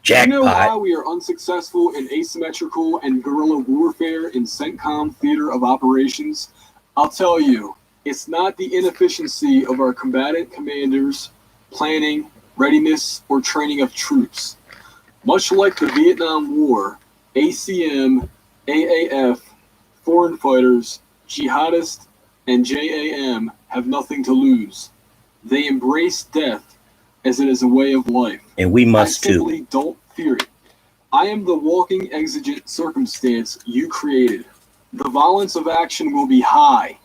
Jackpot. Do you know why we are unsuccessful in asymmetrical and guerrilla warfare in CENTCOM theater of operations? I'll tell you, it's not the inefficiency of our combatant commanders, planning, readiness, or training of troops. Much like the Vietnam War, ACM, AAF, foreign fighters, jihadists, and JAM have nothing to lose. They embrace death as it is a way of life. And we must I simply don't fear it. I am the walking exigent circumstance you created. The violence of action will be high.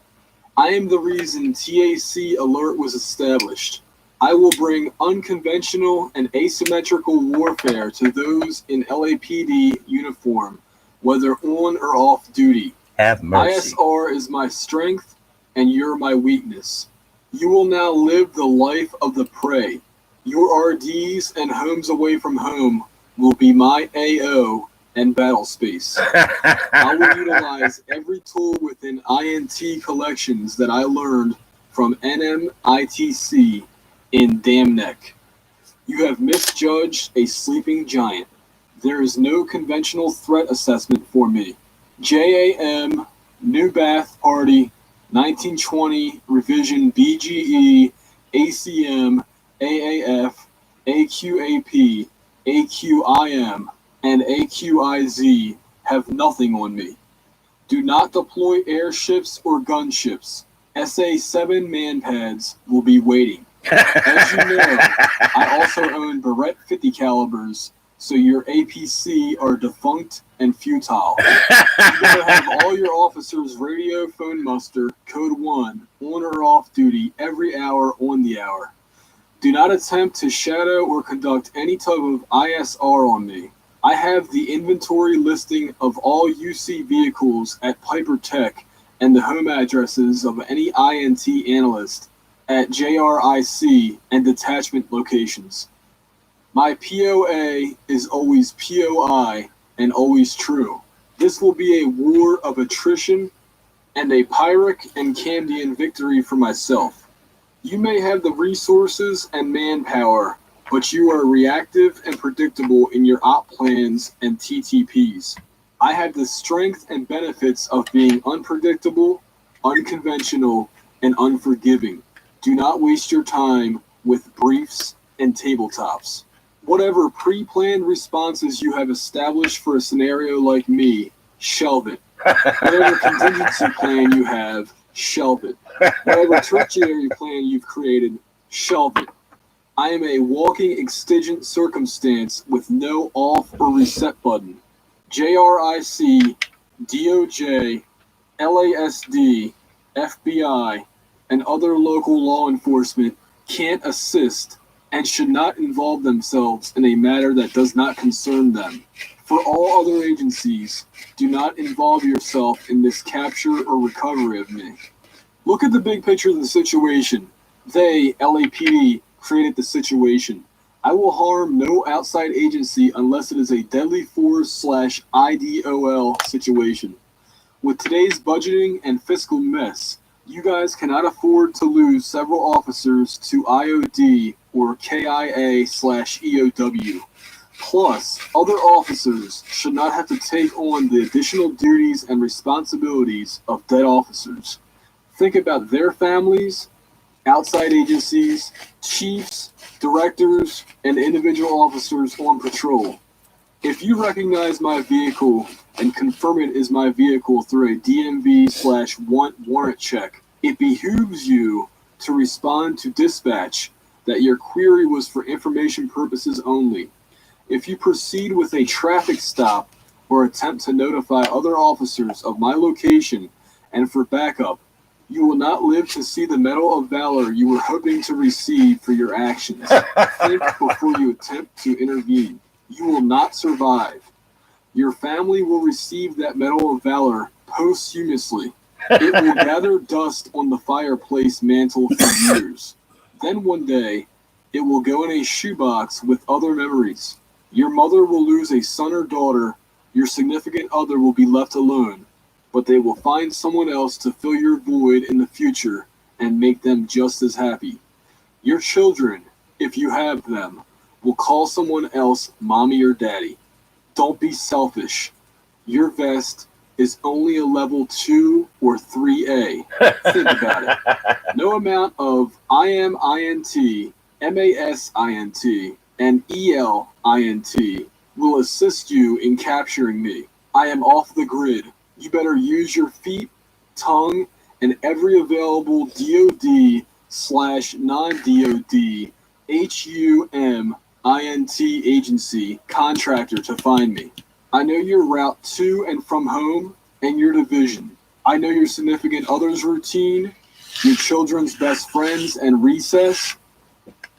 I am the reason TAC alert was established. I will bring unconventional and asymmetrical warfare to those in LAPD uniform, whether on or off duty. Have mercy. ISR is my strength, and you're my weakness. You will now live the life of the prey. Your RDs and homes away from home will be my AO and battle space. I will utilize every tool within INT collections that I learned from NMITC in Dam Neck. You have misjudged a sleeping giant. There is no conventional threat assessment for me. JAM, New Bath Party, 1920, Revision BGE, ACM, AAF, AQAP, AQIM, and AQIZ have nothing on me. Do not deploy airships or gunships. SA-7 manpads will be waiting. As you know, I also own Barrett 50 calibers, so your APC are defunct and futile. You better have all your officers radio phone muster code 1 on or off duty every hour on the hour. Do not attempt to shadow or conduct any type of ISR on me. I have the inventory listing of all UC vehicles at Piper Tech and the home addresses of any INT analyst at JRIC and detachment locations. My POA is always POI and always true. This will be a war of attrition and a Pyrrhic and Camdean victory for myself. You may have the resources and manpower, but you are reactive and predictable in your op plans and TTPs. I have the strength and benefits of being unpredictable, unconventional, and unforgiving. Do not waste your time with briefs and tabletops. Whatever pre-planned responses you have established for a scenario like me, shelve it. Whatever contingency plan you have, shelve it. Whatever tertiary plan you've created, shelve it. I am a walking exigent circumstance with no off or reset button. JRIC, DOJ, LASD, FBI, and other local law enforcement can't assist and should not involve themselves in a matter that does not concern them. For all other agencies, do not involve yourself in this capture or recovery of me. Look at the big picture of the situation. They, LAPD, created the situation. I will harm no outside agency unless it is a deadly force/IDOL situation. With today's budgeting and fiscal mess, you guys cannot afford to lose several officers to IOD or KIA/EOW. Plus, other officers should not have to take on the additional duties and responsibilities of dead officers. Think about their families outside agencies, chiefs, directors, and individual officers on patrol. If you recognize my vehicle and confirm it is my vehicle through a DMV/warrant check, it behooves you to respond to dispatch that your query was for information purposes only. If you proceed with a traffic stop or attempt to notify other officers of my location and for backup, you will not live to see the Medal of Valor you were hoping to receive for your actions. Think before you attempt to intervene. You will not survive. Your family will receive that Medal of Valor posthumously. It will gather dust on the fireplace mantle for years. Then one day, it will go in a shoebox with other memories. Your mother will lose a son or daughter. Your significant other will be left alone, but they will find someone else to fill your void in the future and make them just as happy. Your children, if you have them, will call someone else mommy or daddy. Don't be selfish. Your vest is only a level 2 or 3A. Think about it. No amount of IMINT, MASINT, and ELINT will assist you in capturing me. I am off the grid. You better use your feet, tongue, and every available DOD/non-DOD HUMINT agency contractor to find me. I know your route to and from home and your division. I know your significant other's routine, your children's best friends and recess.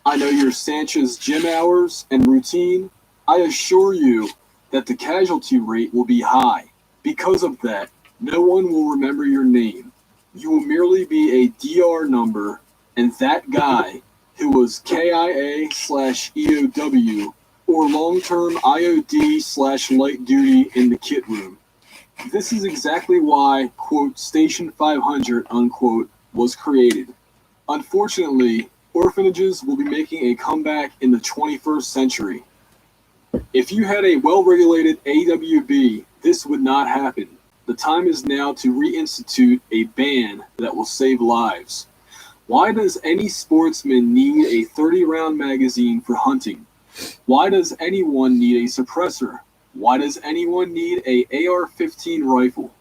I know your Sanchez gym hours and routine. I assure you that the casualty rate will be high. Because of that, no one will remember your name. You will merely be a DR number, and that guy who was KIA/EOW or long-term IOD/light duty in the kit room. This is exactly why, quote, Station 500, unquote, was created. Unfortunately, orphanages will be making a comeback in the 21st century. If you had a well-regulated AWB, this would not happen. The time is now to reinstitute a ban that will save lives. Why does any sportsman need a 30-round magazine for hunting? Why does anyone need a suppressor? Why does anyone need a AR-15 rifle?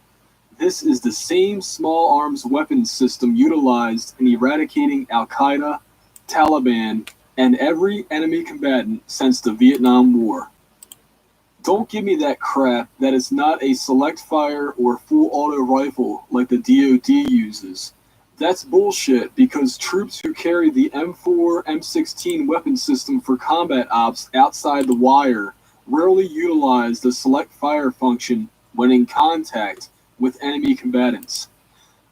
This is the same small arms weapons system utilized in eradicating Al-Qaeda, Taliban, and every enemy combatant since the Vietnam War. Don't give me that crap that is not a select fire or full auto rifle like the DoD uses. That's bullshit because troops who carry the M4, M16 weapon system for combat ops outside the wire rarely utilize the select fire function when in contact with enemy combatants.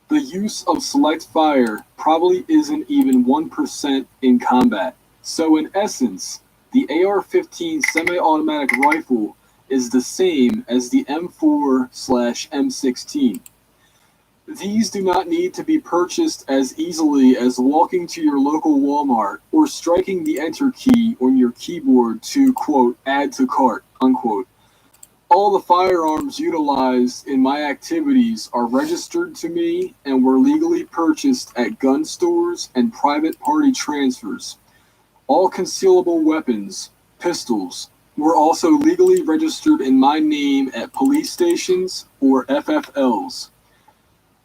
The use of select fire probably isn't even 1% in combat. So in essence, the AR-15 semi-automatic rifle is the same as the M4/M16. These do not need to be purchased as easily as walking to your local Walmart or striking the enter key on your keyboard to, quote, add to cart, unquote. All the firearms utilized in my activities are registered to me and were legally purchased at gun stores and private party transfers. All concealable weapons, pistols, were also legally registered in my name at police stations or FFLs.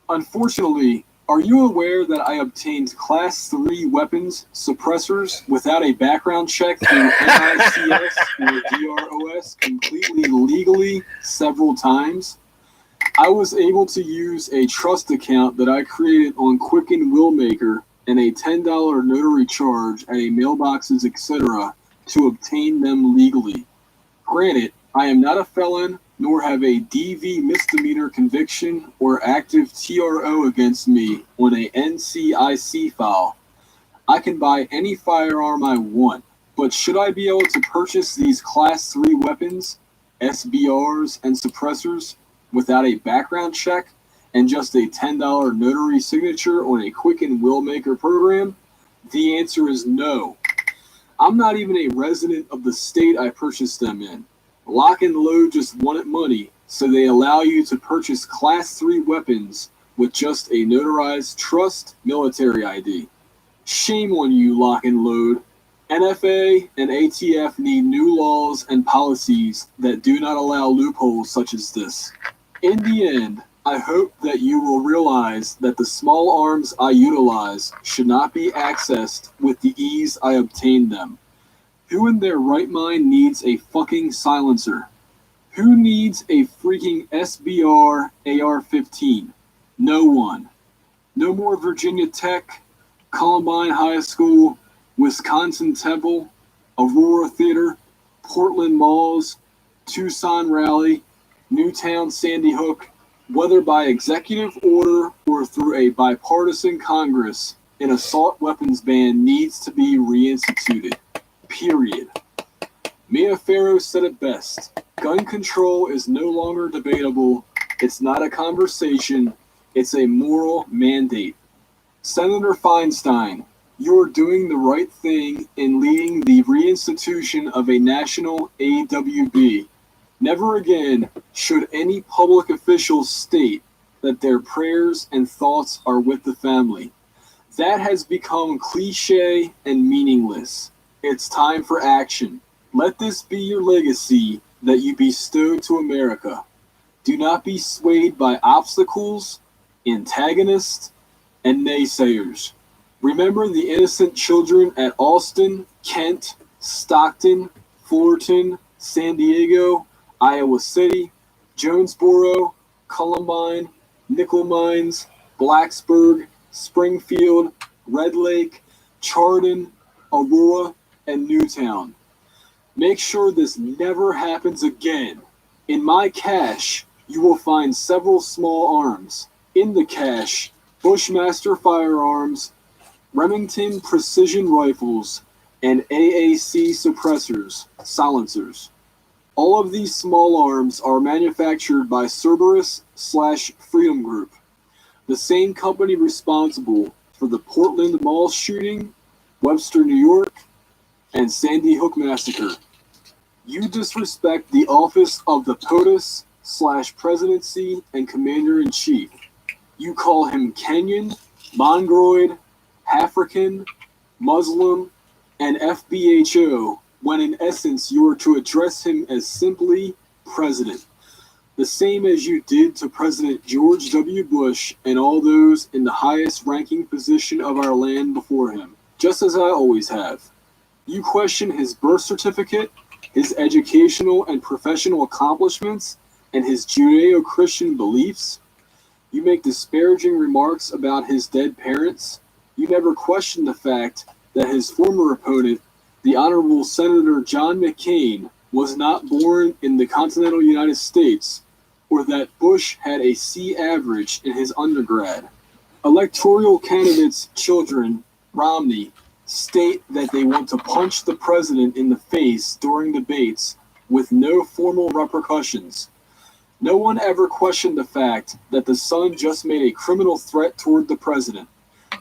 Unfortunately, are you aware that I obtained Class 3 weapons suppressors without a background check through NICS or DROS completely legally several times? I was able to use a trust account that I created on Quicken Willmaker and a $10 notary charge at a mailboxes, etc. to obtain them legally. Granted, I am not a felon nor have a DV misdemeanor conviction or active TRO against me on a NCIC file. I can buy any firearm I want, but should I be able to purchase these Class 3 weapons, SBRs, and suppressors without a background check and just a $10 notary signature on a Quicken Willmaker program? The answer is no. I'm not even a resident of the state I purchased them in. Lock and Load just wanted money, so they allow you to purchase Class 3 weapons with just a notarized trust military ID. Shame on you, Lock and Load. NFA and ATF need new laws and policies that do not allow loopholes such as this. In the end, I hope that you will realize that the small arms I utilize should not be accessed with the ease I obtained them. Who in their right mind needs a fucking silencer? Who needs a freaking SBR AR-15? No one. No more Virginia Tech, Columbine High School, Wisconsin Temple, Aurora Theater, Portland Malls, Tucson Rally, Newtown Sandy Hook, whether by executive order or through a bipartisan Congress, an assault weapons ban needs to be reinstituted. Period. Mia Farrow said it best. Gun control is no longer debatable. It's not a conversation. It's a moral mandate. Senator Feinstein, you're doing the right thing in leading the reinstitution of a national AWB. Never again should any public official state that their prayers and thoughts are with the family. That has become cliche and meaningless. It's time for action. Let this be your legacy that you bestow to America. Do not be swayed by obstacles, antagonists, and naysayers. Remember the innocent children at Austin, Kent, Stockton, Fullerton, San Diego, Iowa City, Jonesboro, Columbine, Nickel Mines, Blacksburg, Springfield, Red Lake, Chardon, Aurora, and Newtown. Make sure this never happens again. In my cache, you will find several small arms. In the cache, Bushmaster firearms, Remington precision rifles, and AAC suppressors, silencers. All of these small arms are manufactured by Cerberus/Freedom Group, the same company responsible for the Portland Mall shooting, Webster, New York, and Sandy Hook massacre. You disrespect the office of the POTUS/presidency and commander-in-chief. You call him Kenyan, Mongoloid, African, Muslim, and FBHO, when in essence you are to address him as simply President, the same as you did to President George W. Bush and all those in the highest ranking position of our land before him, just as I always have. You question his birth certificate, his educational and professional accomplishments, and his Judeo-Christian beliefs. You make disparaging remarks about his dead parents. You never question the fact that his former opponent, the Honorable Senator John McCain, was not born in the continental United States, or that Bush had a C average in his undergrad. Electoral candidates' children, Romney, state that they want to punch the president in the face during debates with no formal repercussions. No one ever questioned the fact that the son just made a criminal threat toward the president.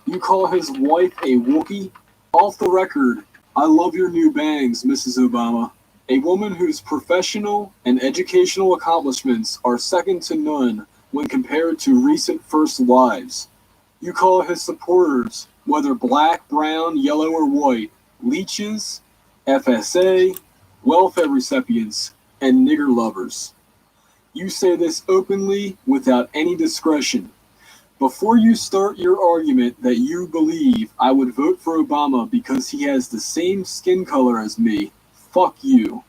You call his wife a Wookiee? Off the record, I love your new bangs, Mrs. Obama. A woman whose professional and educational accomplishments are second to none when compared to recent first wives. You call his supporters, whether black, brown, yellow, or white, leeches, FSA, welfare recipients, and nigger lovers. You say this openly without any discretion. Before you start your argument that you believe I would vote for Obama because he has the same skin color as me, fuck you.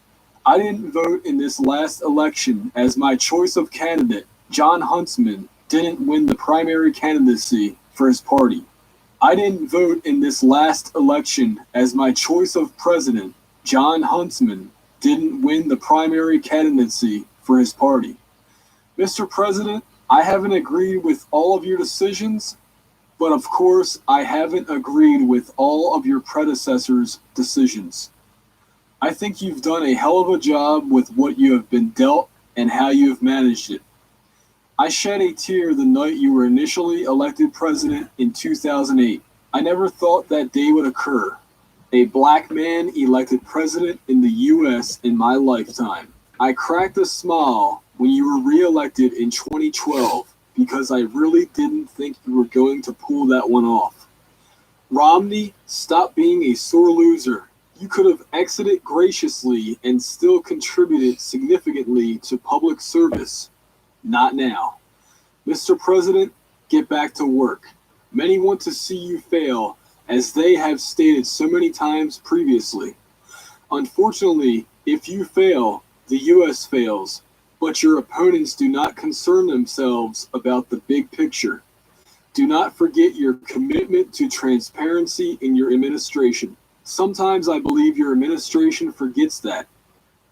I didn't vote in this last election as my choice of candidate, John Huntsman, didn't win the primary candidacy for his party. I didn't vote in this last election as my choice of president, John Huntsman, didn't win the primary candidacy for his party. Mr. President, I haven't agreed with all of your decisions, but of course I haven't agreed with all of your predecessors' decisions. I think you've done a hell of a job with what you have been dealt and how you have managed it. I shed a tear the night you were initially elected president in 2008. I never thought that day would occur. A black man elected president in the U.S. in my lifetime. I cracked a smile when you were re-elected in 2012 because I really didn't think you were going to pull that one off. Romney, stop being a sore loser. You could have exited graciously and still contributed significantly to public service. Not now. Mr. President, get back to work. Many want to see you fail, as they have stated so many times previously. Unfortunately, if you fail, the U.S. fails, but your opponents do not concern themselves about the big picture. Do not forget your commitment to transparency in your administration. Sometimes I believe your administration forgets that.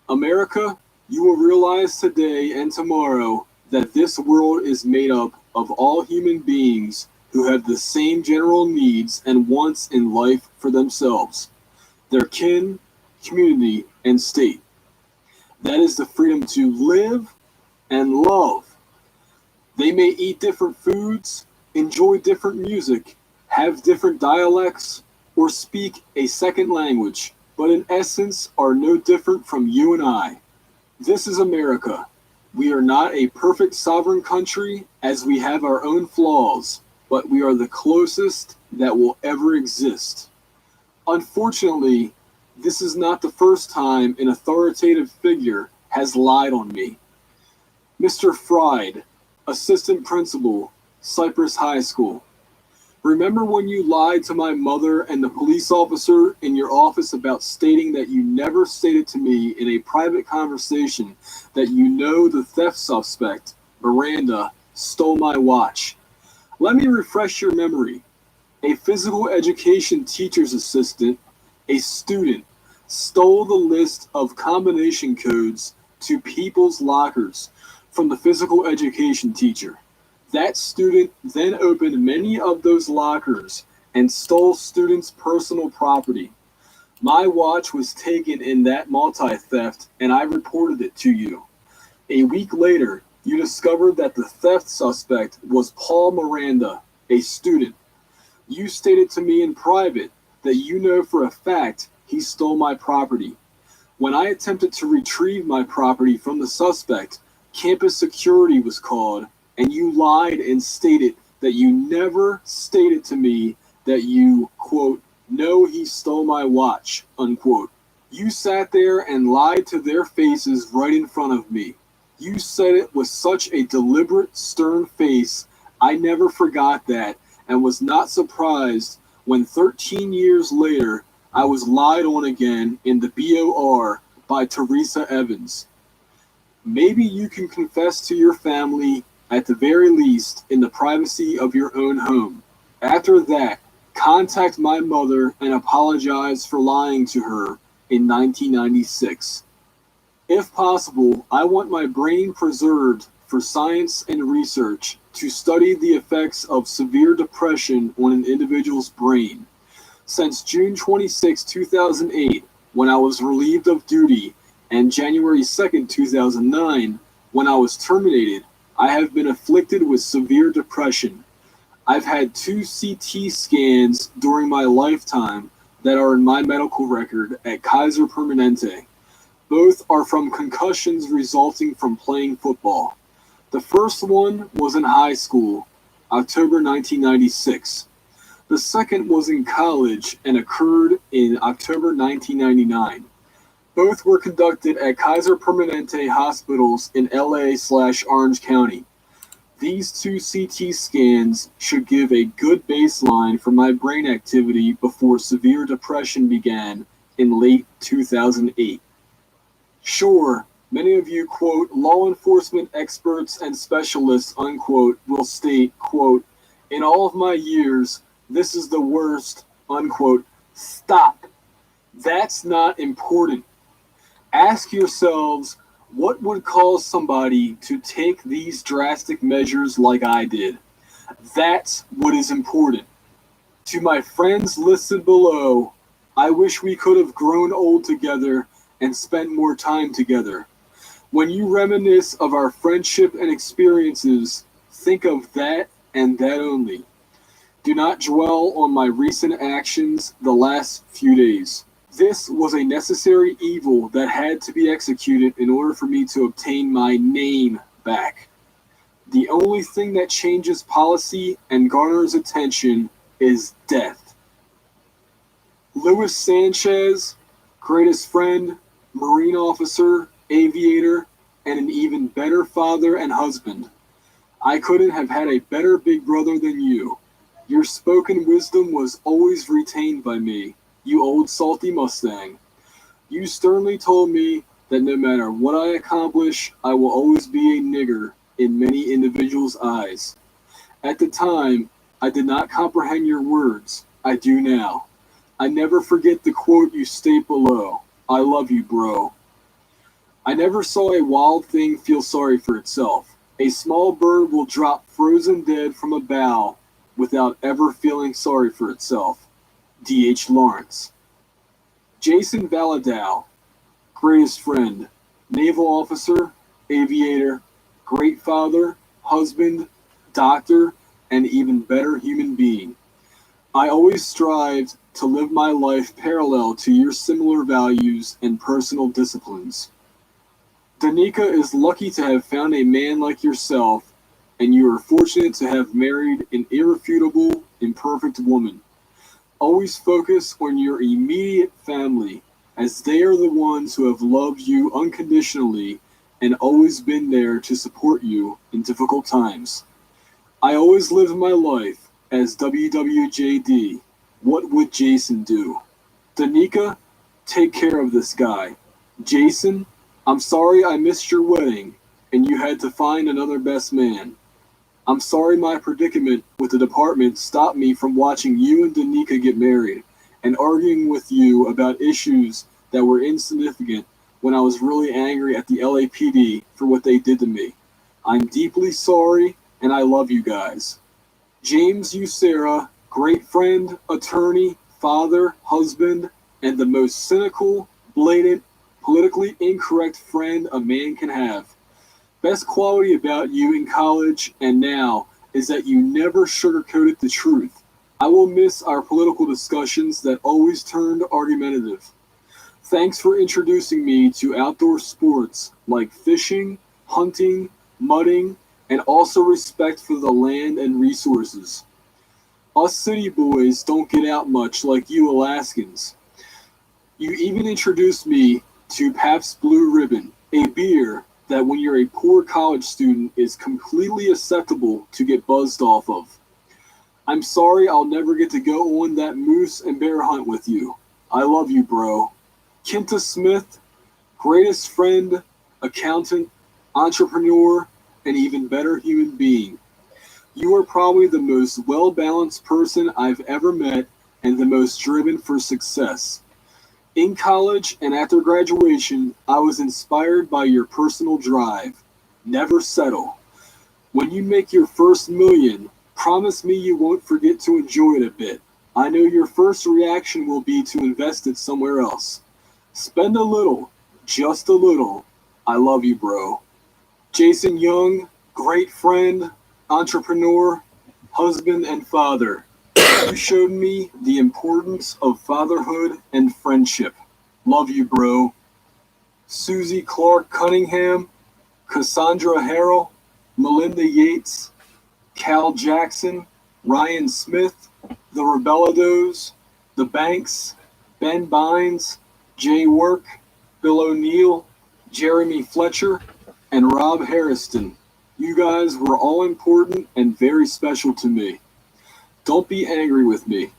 America, you will realize today and tomorrow that this world is made up of all human beings who have the same general needs and wants in life for themselves, their kin, community, and state. That is the freedom to live and love. They may eat different foods, enjoy different music, have different dialects, or speak a second language, but in essence are no different from you and I. This is America. We are not a perfect sovereign country, as we have our own flaws, but we are the closest that will ever exist. Unfortunately, this is not the first time an authoritative figure has lied on me. Mr. Fried, Assistant Principal, Cypress High School. Remember when you lied to my mother and the police officer in your office about stating that you never stated to me in a private conversation that you know the theft suspect, Miranda, stole my watch? Let me refresh your memory. A physical education teacher's assistant, a student, stole the list of combination codes to people's lockers from the physical education teacher. That student then opened many of those lockers and stole students' personal property. My watch was taken in that multi-theft and I reported it to you. A week later, you discovered that the theft suspect was Paul Miranda, a student. You stated to me in private that you know for a fact he stole my property. When I attempted to retrieve my property from the suspect, campus security was called, and you lied and stated that you never stated to me that you, quote, know he stole my watch, unquote. You sat there and lied to their faces right in front of me. You said it with such a deliberate, stern face, I never forgot that, and was not surprised when 13 years later I was lied on again in the BOR by Teresa Evans. Maybe you can confess to your family, at the very least, in the privacy of your own home. After that, contact my mother and apologize for lying to her in 1996. If possible, I want my brain preserved for science and research to study the effects of severe depression on an individual's brain. Since June 26, 2008, when I was relieved of duty, and January 2, 2009, when I was terminated, I have been afflicted with severe depression. I've had 2 CT scans during my lifetime that are in my medical record at Kaiser Permanente. Both are from concussions resulting from playing football. The first one was in high school, October 1996. The second was in college and occurred in October 1999. Both were conducted at Kaiser Permanente hospitals in LA/Orange County. These 2 CT scans should give a good baseline for my brain activity before severe depression began in late 2008. Sure, many of you, quote, law enforcement experts and specialists, unquote, will state, quote, in all of my years, this is the worst, unquote. Stop. That's not important. Ask yourselves, what would cause somebody to take these drastic measures like I did? That's what is important. To my friends listed below, I wish we could have grown old together and spent more time together. When you reminisce of our friendship and experiences, think of that and that only. Do not dwell on my recent actions the last few days. This was a necessary evil that had to be executed in order for me to obtain my name back. The only thing that changes policy and garners attention is death. Luis Sanchez, greatest friend, Marine officer, aviator, and an even better father and husband. I couldn't have had a better big brother than you. Your spoken wisdom was always retained by me, you old salty Mustang. You sternly told me that no matter what I accomplish, I will always be a nigger in many individuals' eyes. At the time, I did not comprehend your words. I do now. I never forget the quote you state below. I love you, bro. I never saw a wild thing feel sorry for itself. A small bird will drop frozen dead from a bough without ever feeling sorry for itself. D.H. Lawrence. Jason Valadow, greatest friend, naval officer, aviator, great father, husband, doctor, and even better human being. I always strived to live my life parallel to your similar values and personal disciplines. Danica is lucky to have found a man like yourself, and you are fortunate to have married an irrefutable, imperfect woman. Always focus on your immediate family, as they are the ones who have loved you unconditionally and always been there to support you in difficult times. I always lived my life as WWJD. What would Jason do? Danica, take care of this guy. Jason, I'm sorry I missed your wedding and you had to find another best man. I'm sorry my predicament with the department stopped me from watching you and Danica get married and arguing with you about issues that were insignificant when I was really angry at the LAPD for what they did to me. I'm deeply sorry and I love you guys. James Ucera, great friend, attorney, father, husband, and the most cynical, blatant, politically incorrect friend a man can have. Best quality about you in college and now is that you never sugarcoated the truth. I will miss our political discussions that always turned argumentative. Thanks for introducing me to outdoor sports like fishing, hunting, mudding, and also respect for the land and resources. Us city boys don't get out much like you Alaskans. You even introduced me to Pabst Blue Ribbon, a beer that when you're a poor college student is completely acceptable to get buzzed off of. I'm sorry I'll never get to go on that moose and bear hunt with you. I love you, bro. Kinta Smith, greatest friend, accountant, entrepreneur, and even better human being. You are probably the most well-balanced person I've ever met and the most driven for success. In college and after graduation, I was inspired by your personal drive. Never settle. When you make your first million, promise me you won't forget to enjoy it a bit. I know your first reaction will be to invest it somewhere else. Spend a little, just a little. I love you, bro. Jason Young, great friend, entrepreneur, husband, and father. You showed me the importance of fatherhood and friendship. Love you, bro. Susie Clark Cunningham, Cassandra Harrell, Melinda Yates, Cal Jackson, Ryan Smith, the Rebelados, the Banks, Ben Bynes, Jay Work, Bill O'Neill, Jeremy Fletcher, and Rob Harrison. You guys were all important and very special to me. Don't be angry with me.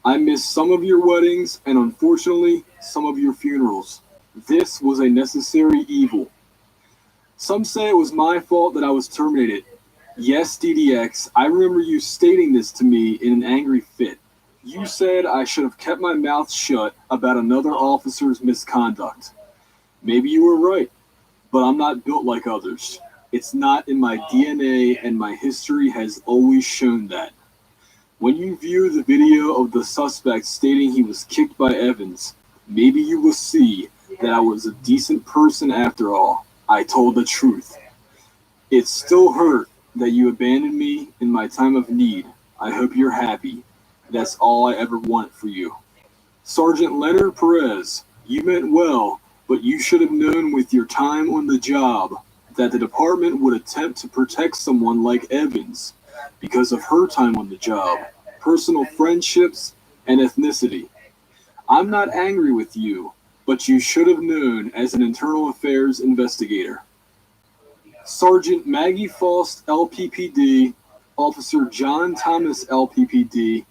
I missed some of your weddings and unfortunately some of your funerals. This was a necessary evil. Some say it was my fault that I was terminated. Yes, DDX, I remember you stating this to me in an angry fit. You said I should have kept my mouth shut about another officer's misconduct. Maybe you were right, but I'm not built like others. It's not in my DNA and my history has always shown that. When you view the video of the suspect stating he was kicked by Evans, maybe you will see that I was a decent person after all. I told the truth. It still hurt that you abandoned me in my time of need. I hope you're happy. That's all I ever wanted for you. Sergeant Leonard Perez, you meant well, but you should have known with your time on the job that the department would attempt to protect someone like Evans because of her time on the job, personal friendships, and ethnicity. I'm not angry with you, but you should have known as an internal affairs investigator. Sergeant Maggie Faust, LPPD, Officer John Thomas, LPPD,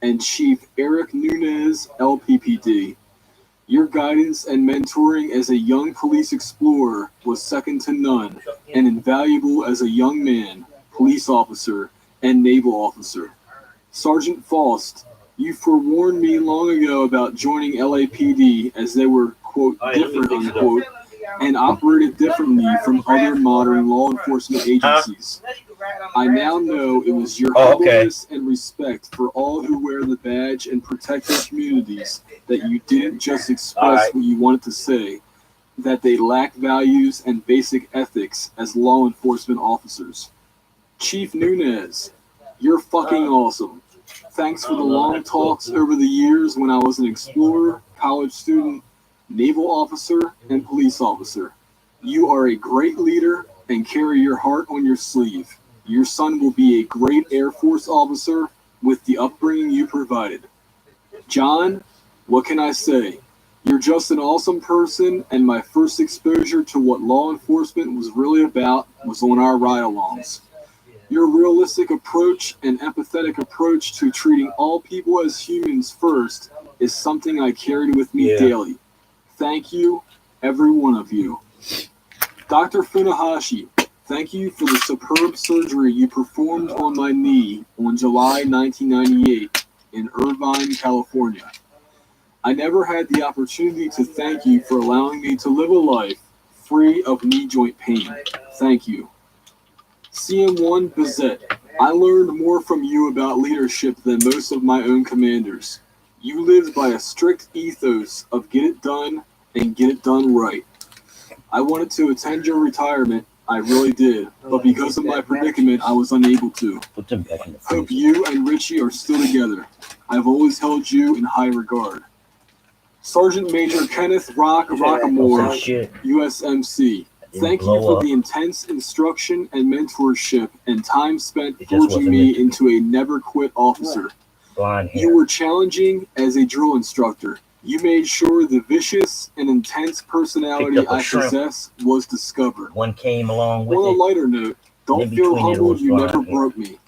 and Chief Eric Nunez, LPPD. Your guidance and mentoring as a young police explorer was second to none and invaluable as a young man, police officer, and naval officer. Sergeant Faust, you forewarned me long ago about joining LAPD as they were, quote, different, unquote, and operated differently from other modern law enforcement agencies. I now know it was your humbleness and respect for all who wear the badge and protect their communities that you didn't just express what you wanted to say, that they lack values and basic ethics as law enforcement officers. Chief Nunez, you're fucking awesome. Thanks for the long talks over the years when I was an explorer, college student, naval officer, and police officer. You are a great leader and carry your heart on your sleeve. Your son will be a great Air Force officer with the upbringing you provided. John, what can I say? You're just an awesome person, and my first exposure to what law enforcement was really about was on our ride-alongs. Your realistic approach and empathetic approach to treating all people as humans first is something I carried with me daily. Thank you, every one of you. Dr. Funahashi, thank you for the superb surgery you performed on my knee on July 1998 in Irvine, California. I never had the opportunity to thank you for allowing me to live a life free of knee joint pain. Thank you. CM1 Bizet, I learned more from you about leadership than most of my own commanders. You lived by a strict ethos of get it done and get it done right. I wanted to attend your retirement, I really did, but because of my predicament, I was unable to. Hope you and Richie are still together. I've always held you in high regard. Sergeant Major Kenneth Rockamore, USMC. Thank you for the intense instruction and mentorship and time spent forging me into a never-quit officer. You were challenging as a drill instructor. You made sure the vicious and intense personality I possess was discovered. One came along with On a lighter note, don't feel humbled you never broke me.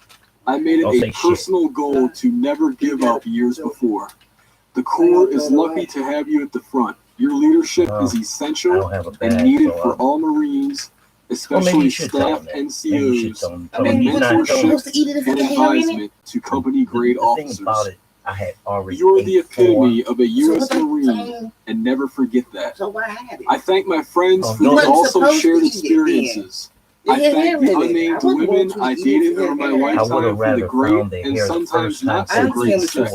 I made it a personal goal to never give up years before. The Corps is lucky to have you at the front. Your leadership is essential and needed for all Marines, especially staff NCOs, and mentorship and advisement to company-grade officers. You're the epitome of a U.S. Marine, and never forget that. I thank my friends who also shared experiences. I thank the unnamed women I dated over my lifetime for the great and sometimes not so great sex.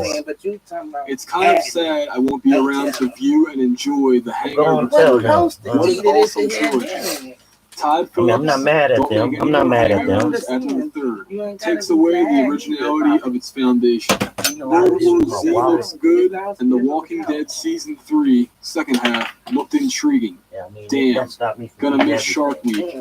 It's kind of sad I won't be around to view and enjoy the hangover program. What an awesome trilogy. Todd Phillips, I'm not mad at them. I'm not mad at them. After the third takes away the originality of its foundation. World War Z looks good, and The Walking Dead Season 3, second half, looked intriguing. Damn, gonna miss Shark Week.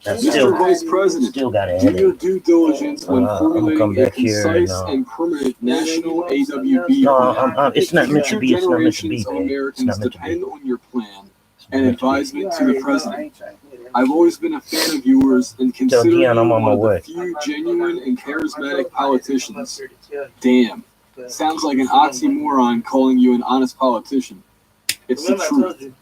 Mr. Vice President, do your due diligence when formulating a concise and permanent national AWB plan. It's not meant to be. It's not meant to be. Generations of Americans depend on your plan and advisement to the President. I've always been a fan of yours and consider you one of the few genuine and charismatic politicians. Damn, sounds like an oxymoron calling you an honest politician. It's the truth.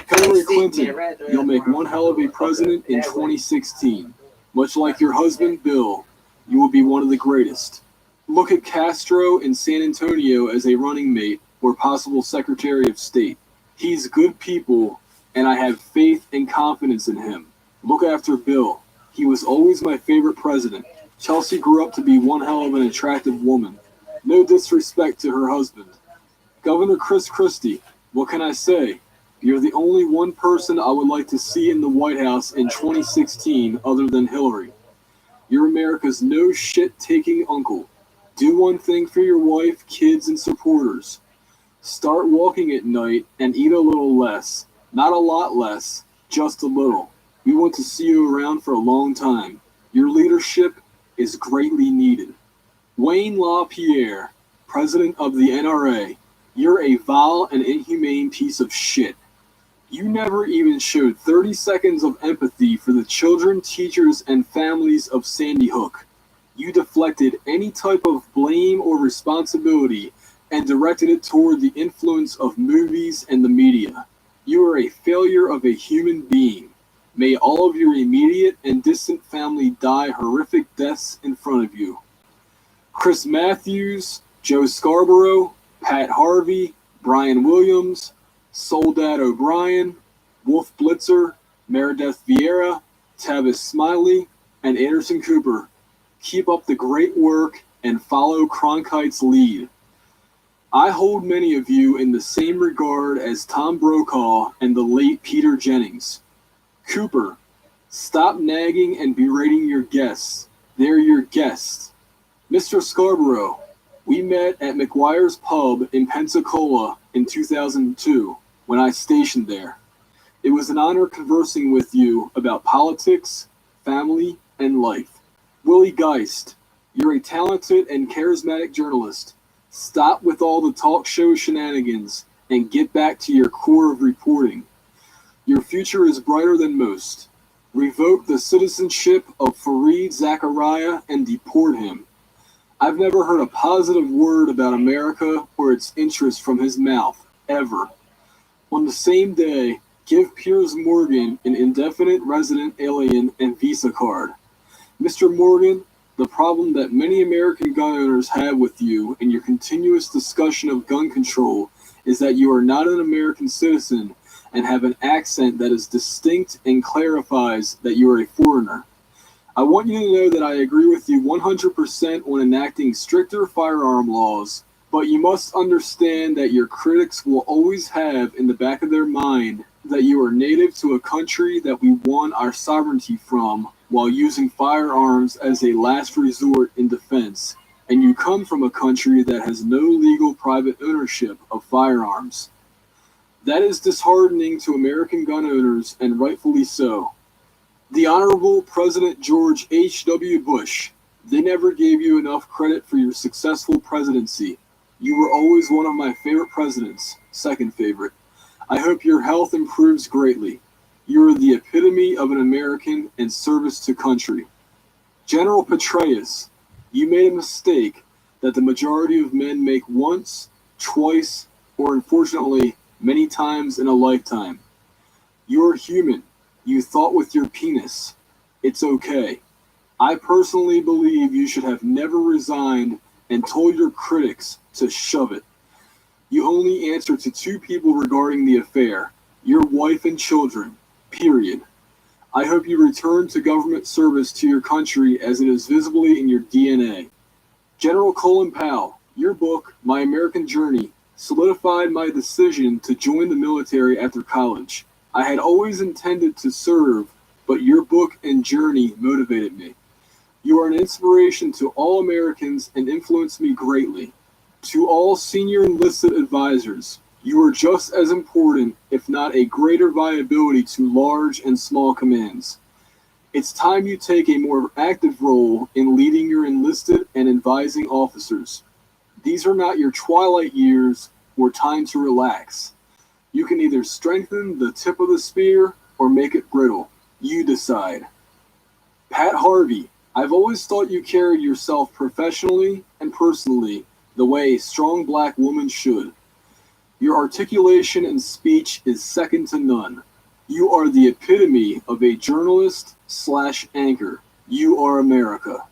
Hillary Clinton, you'll make one hell of a president in 2016. Much like your husband, Bill, you will be one of the greatest. Look at Castro in San Antonio as a running mate or possible Secretary of State. He's good people, and I have faith and confidence in him. Look after Bill. He was always my favorite president. Chelsea grew up to be one hell of an attractive woman. No disrespect to her husband. Governor Chris Christie, what can I say? You're the only one person I would like to see in the White House in 2016 other than Hillary. You're America's no shit-taking uncle. Do one thing for your wife, kids, and supporters. Start walking at night and eat a little less. Not a lot less, just a little. We want to see you around for a long time. Your leadership is greatly needed. Wayne LaPierre, President of the NRA. You're a vile and inhumane piece of shit. You never even showed 30 seconds of empathy for the children, teachers, and families of Sandy Hook. You deflected any type of blame or responsibility and directed it toward the influence of movies and the media. You are a failure of a human being. May all of your immediate and distant family die horrific deaths in front of you. Chris Matthews, Joe Scarborough, Pat Harvey, Brian Williams, Soledad O'Brien, Wolf Blitzer, Meredith Vieira, Tavis Smiley, and Anderson Cooper. Keep up the great work and follow Cronkite's lead. I hold many of you in the same regard as Tom Brokaw and the late Peter Jennings. Cooper, stop nagging and berating your guests. They're your guests. Mr. Scarborough, we met at McGuire's Pub in Pensacola in 2002 when I stationed there. It was an honor conversing with you about politics, family, and life. Willie Geist, you're a talented and charismatic journalist. Stop with all the talk show shenanigans and get back to your core of reporting. Your future is brighter than most. Revoke the citizenship of Fareed Zakaria and deport him. I've never heard a positive word about America or its interests from his mouth, ever. On the same day, give Piers Morgan an indefinite resident alien and visa card. Mr. Morgan, the problem that many American gun owners have with you and your continuous discussion of gun control is that you are not an American citizen and have an accent that is distinct and clarifies that you are a foreigner. I want you to know that I agree with you 100% on enacting stricter firearm laws, but you must understand that your critics will always have in the back of their mind that you are native to a country that we won our sovereignty from while using firearms as a last resort in defense, and you come from a country that has no legal private ownership of firearms. That is disheartening to American gun owners, and rightfully so. The Honorable President George H.W. Bush, they never gave you enough credit for your successful presidency. You were always one of my favorite presidents, second favorite. I hope your health improves greatly. You are the epitome of an American and service to country. General Petraeus, you made a mistake that the majority of men make once, twice, or unfortunately, many times in a lifetime. You're human. You thought with your penis. It's okay. I personally believe you should have never resigned and told your critics to shove it. You only answer to two people regarding the affair, your wife and children, period. I hope you return to government service to your country as it is visibly in your DNA. General Colin Powell, your book, My American Journey, solidified my decision to join the military after college. I had always intended to serve, but your book and journey motivated me. You are an inspiration to all Americans and influence me greatly. To all senior enlisted advisors, you are just as important, if not a greater viability to large and small commands. It's time you take a more active role in leading your enlisted and advising officers. These are not your twilight years or time to relax. You can either strengthen the tip of the spear or make it brittle. You decide. Pat Harvey, I've always thought you carried yourself professionally and personally the way a strong black woman should. Your articulation and speech is second to none. You are the epitome of a journalist/anchor. You are America.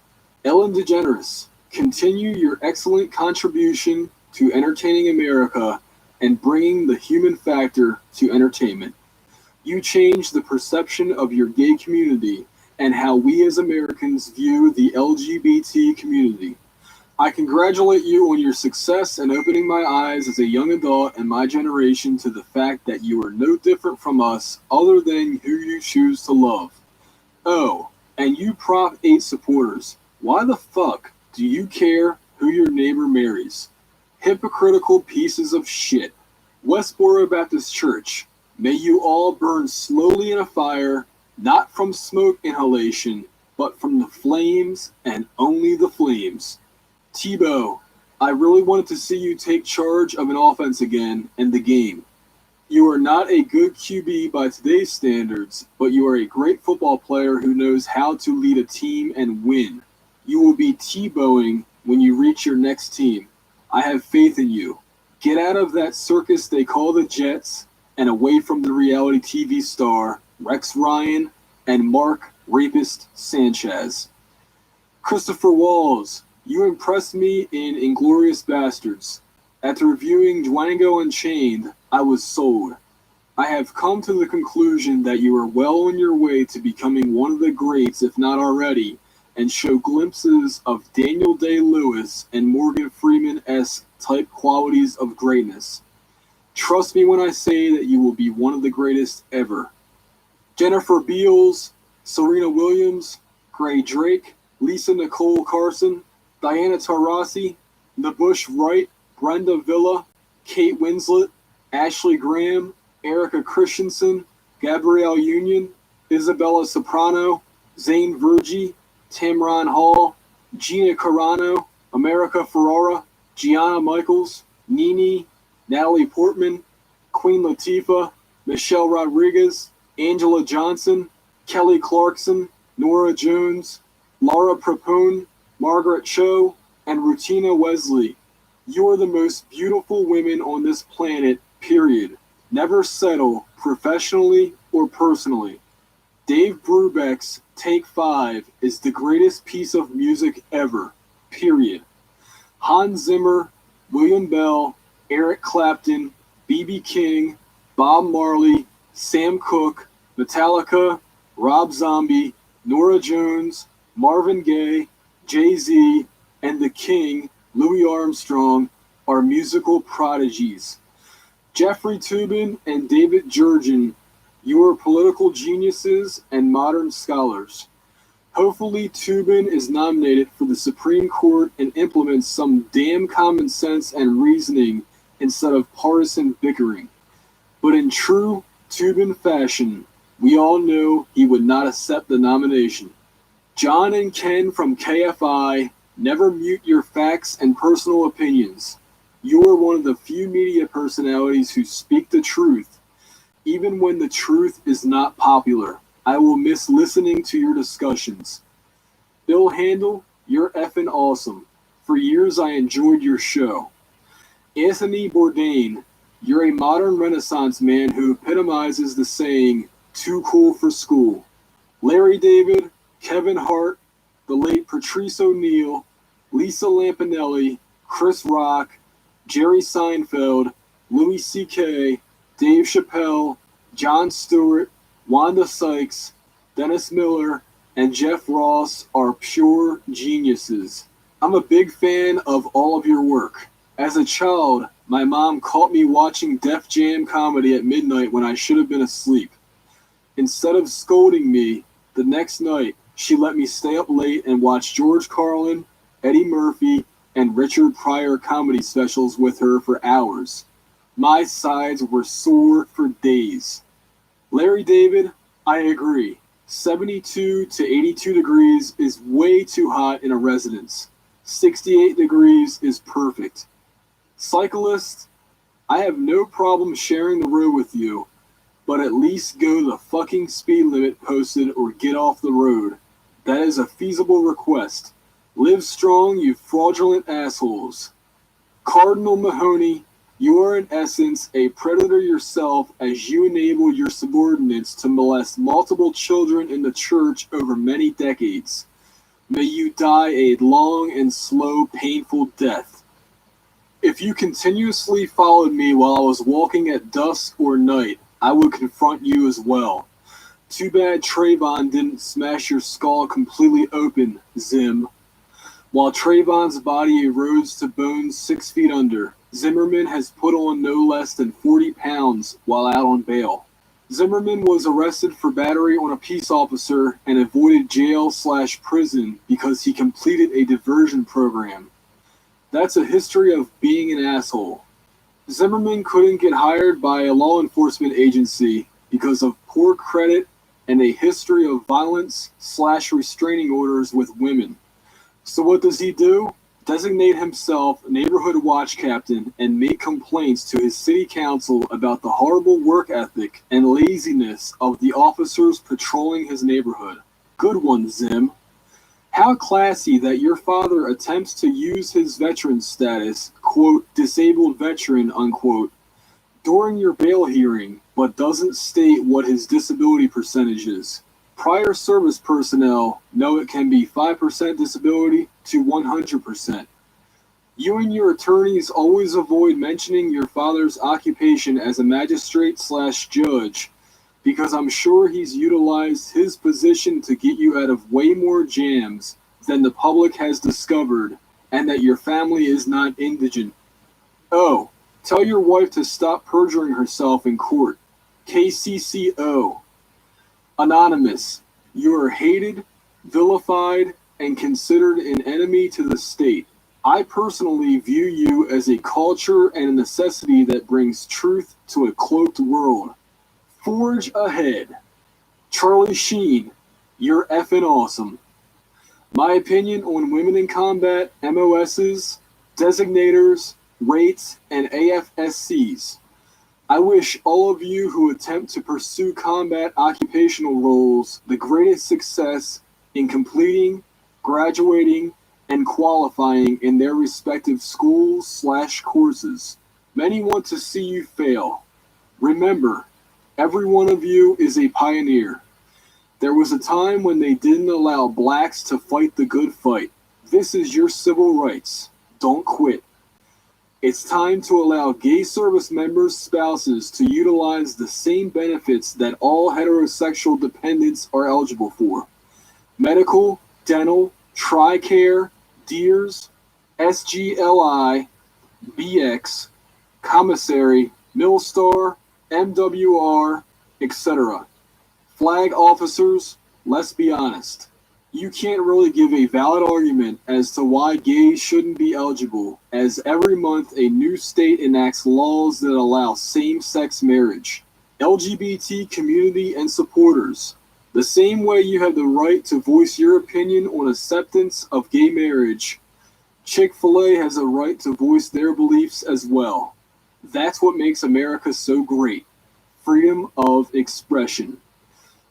Ellen DeGeneres, continue your excellent contribution to entertaining America and bringing the human factor to entertainment. You change the perception of your gay community and how we as Americans view the LGBT community. I congratulate you on your success in opening my eyes as a young adult in my generation to the fact that you are no different from us other than who you choose to love. Oh, and you Prop 8 supporters, why the fuck do you care who your neighbor marries? Hypocritical pieces of shit. Westboro Baptist Church, may you all burn slowly in a fire, not from smoke inhalation, but from the flames and only the flames. Tebow, I really wanted to see you take charge of an offense again and the game. You are not a good QB by today's standards, but you are a great football player who knows how to lead a team and win. You will be Tebowing when you reach your next team. I have faith in you. Get out of that circus they call the Jets and away from the reality TV star Rex Ryan and Mark Rapist Sanchez. Christopher Walls, you impressed me in Inglourious Bastards. After reviewing Django Unchained, I was sold. I have come to the conclusion that you are well on your way to becoming one of the greats, if not already, and show glimpses of Daniel Day-Lewis and Morgan Freeman-esque type qualities of greatness. Trust me when I say that you will be one of the greatest ever. Jennifer Beals, Serena Williams, Gray Drake, Lisa Nicole Carson, Diana Taurasi, Nabush Wright, Brenda Villa, Kate Winslet, Ashley Graham, Erica Christensen, Gabrielle Union, Isabella Soprano, Zane Vergi, Tamron Hall, Gina Carano, America Ferrara, Gianna Michaels, Nene, Natalie Portman, Queen Latifah, Michelle Rodriguez, Angela Johnson, Kelly Clarkson, Nora Jones, Laura Propone, Margaret Cho, and Rutina Wesley. You are the most beautiful women on this planet, period. Never settle, professionally or personally. Dave Brubeck's Take 5 is the greatest piece of music ever, period. Hans Zimmer, William Bell, Eric Clapton, B.B. King, Bob Marley, Sam Cooke, Metallica, Rob Zombie, Nora Jones, Marvin Gaye, Jay-Z, and the King, Louis Armstrong, are musical prodigies. Jeffrey Toobin and David Jurgen, you are political geniuses and modern scholars. Hopefully Toobin is nominated for the Supreme Court and implements some damn common sense and reasoning instead of partisan bickering. But in true Toobin fashion, we all know he would not accept the nomination. John and Ken from KFI, never mute your facts and personal opinions. You are one of the few media personalities who speak the truth, even when the truth is not popular. I will miss listening to your discussions. Bill Handel, you're effing awesome. For years I enjoyed your show. Anthony Bourdain, you're a modern Renaissance man who epitomizes the saying, too cool for school. Larry David, Kevin Hart, the late Patrice O'Neill, Lisa Lampanelli, Chris Rock, Jerry Seinfeld, Louis C.K., Dave Chappelle, Jon Stewart, Wanda Sykes, Dennis Miller, and Jeff Ross are pure geniuses. I'm a big fan of all of your work. As a child, my mom caught me watching Def Jam comedy at midnight when I should have been asleep. Instead of scolding me, the next night, she let me stay up late and watch George Carlin, Eddie Murphy, and Richard Pryor comedy specials with her for hours. My sides were sore for days. Larry David, I agree. 72 to 82 degrees is way too hot in a residence. 68 degrees is perfect. Cyclist, I have no problem sharing the road with you, but at least go the fucking speed limit posted or get off the road. That is a feasible request. Live strong, you fraudulent assholes. Cardinal Mahoney, you are in essence a predator yourself as you enable your subordinates to molest multiple children in the church over many decades. May you die a long and slow, painful death. If you continuously followed me while I was walking at dusk or night, I would confront you as well. Too bad Trayvon didn't smash your skull completely open, Zim. While Trayvon's body erodes to bones 6 feet under, Zimmerman has put on no less than 40 pounds while out on bail. Zimmerman was arrested for battery on a peace officer and avoided jail/prison because he completed a diversion program. That's a history of being an asshole. Zimmerman couldn't get hired by a law enforcement agency because of poor credit and a history of violence/restraining orders with women. So what does he do? designate himself neighborhood watch captain, and make complaints to his city council about the horrible work ethic and laziness of the officers patrolling his neighborhood. Good one, Zim. How classy that your father attempts to use his veteran status, quote, disabled veteran, unquote, during your bail hearing, but doesn't state what his disability percentage is. Prior service personnel know it can be 5% disability to 100%. You and your attorneys always avoid mentioning your father's occupation as a magistrate/judge because I'm sure he's utilized his position to get you out of way more jams than the public has discovered, and that your family is not indigent. Oh, tell your wife to stop perjuring herself in court. KCCO. Anonymous. You are hated, vilified, and considered an enemy to the state. I personally view you as a culture and a necessity that brings truth to a cloaked world. Forge ahead. Charlie Sheen, you're effing awesome. My opinion on women in combat, MOSs, designators, rates, and AFSCs. I wish all of you who attempt to pursue combat occupational roles the greatest success in completing, graduating, and qualifying in their respective schools/courses. Many want to see you fail. Remember, every one of you is a pioneer. There was a time when they didn't allow blacks to fight the good fight. This is your civil rights. Don't quit. It's time to allow gay service members' spouses to utilize the same benefits that all heterosexual dependents are eligible for. Medical, dental, TRICARE, DEERS, SGLI, BX, Commissary, Millstar, MWR, etc. Flag officers, let's be honest. You can't really give a valid argument as to why gays shouldn't be eligible, as every month a new state enacts laws that allow same-sex marriage. LGBT community and supporters. The same way you have the right to voice your opinion on acceptance of gay marriage, Chick-fil-A has a right to voice their beliefs as well. That's what makes America so great. Freedom of expression.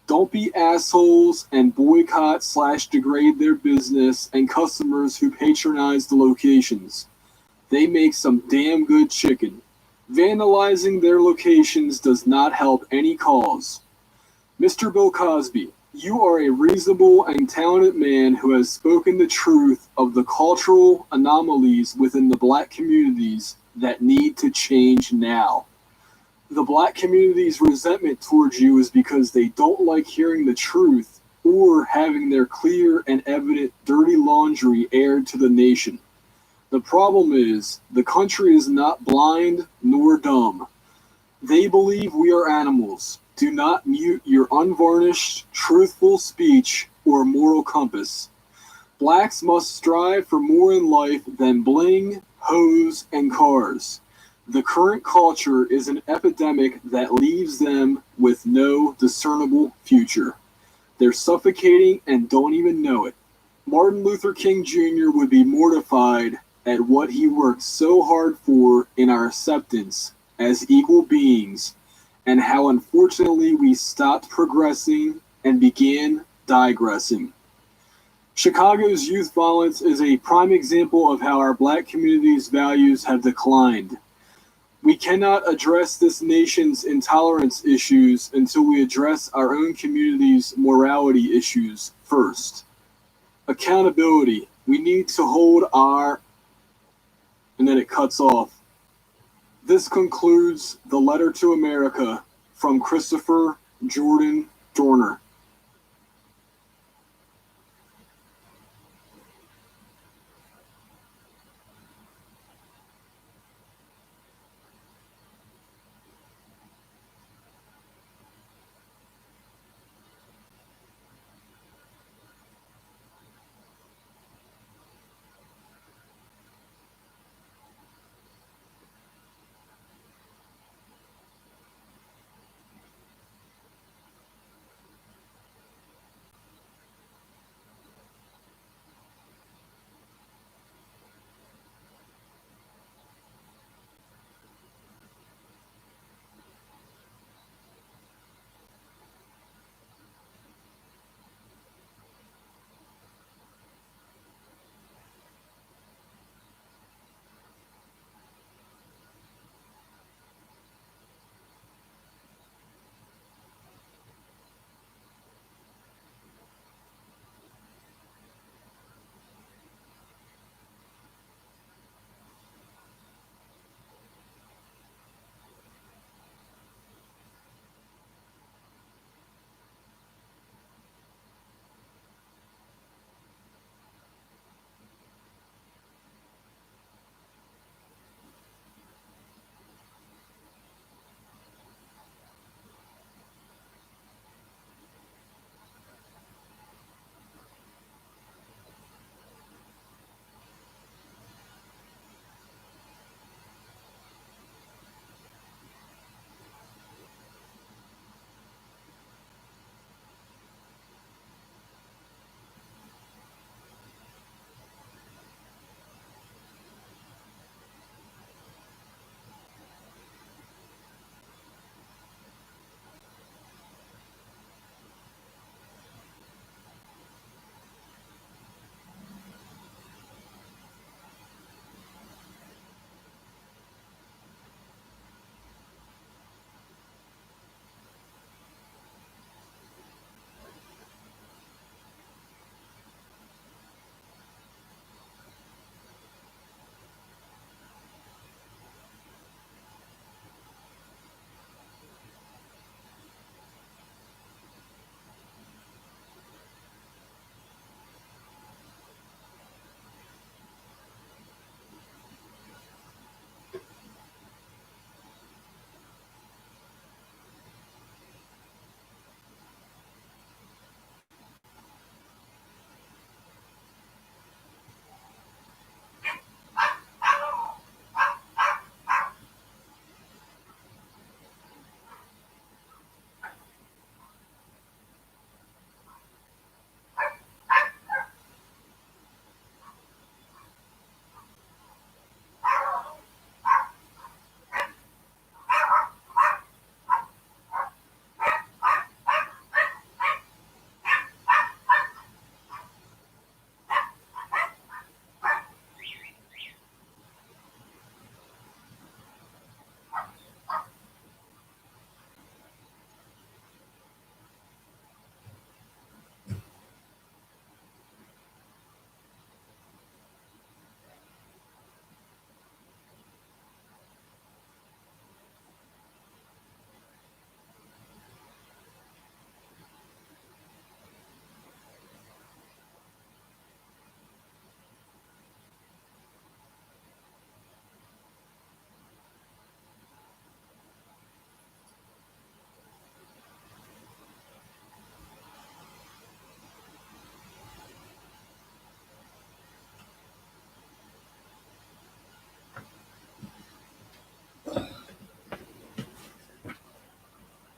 Don't be assholes and boycott/degrade their business and customers who patronize the locations. They make some damn good chicken. Vandalizing their locations does not help any cause. Mr. Bill Cosby, you are a reasonable and talented man who has spoken the truth of the cultural anomalies within the black communities that need to change now. The black community's resentment towards you is because they don't like hearing the truth or having their clear and evident dirty laundry aired to the nation. The problem is, the country is not blind nor dumb. They believe we are animals. Do not mute your unvarnished, truthful speech or moral compass. Blacks must strive for more in life than bling, hoes, and cars. The current culture is an epidemic that leaves them with no discernible future. They're suffocating and don't even know it. Martin Luther King Jr. would be mortified at what he worked so hard for in our acceptance as equal beings, and how unfortunately we stopped progressing and began digressing. Chicago's youth violence is a prime example of how our black community's values have declined. We cannot address this nation's intolerance issues until we address our own community's morality issues first. Accountability. We need to hold our... And then it cuts off. This concludes the letter to America from Christopher Jordan Dorner.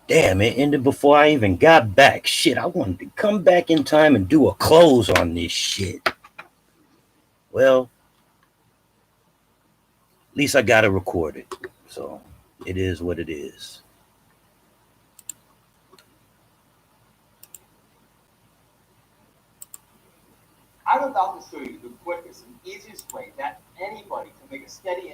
Damn, it ended before I even got back. Shit, I wanted to come back in time and do a close on this shit. Well, at least I got it recorded. So it is what it is. I'm about to show you the quickest and easiest way that anybody can make a steady income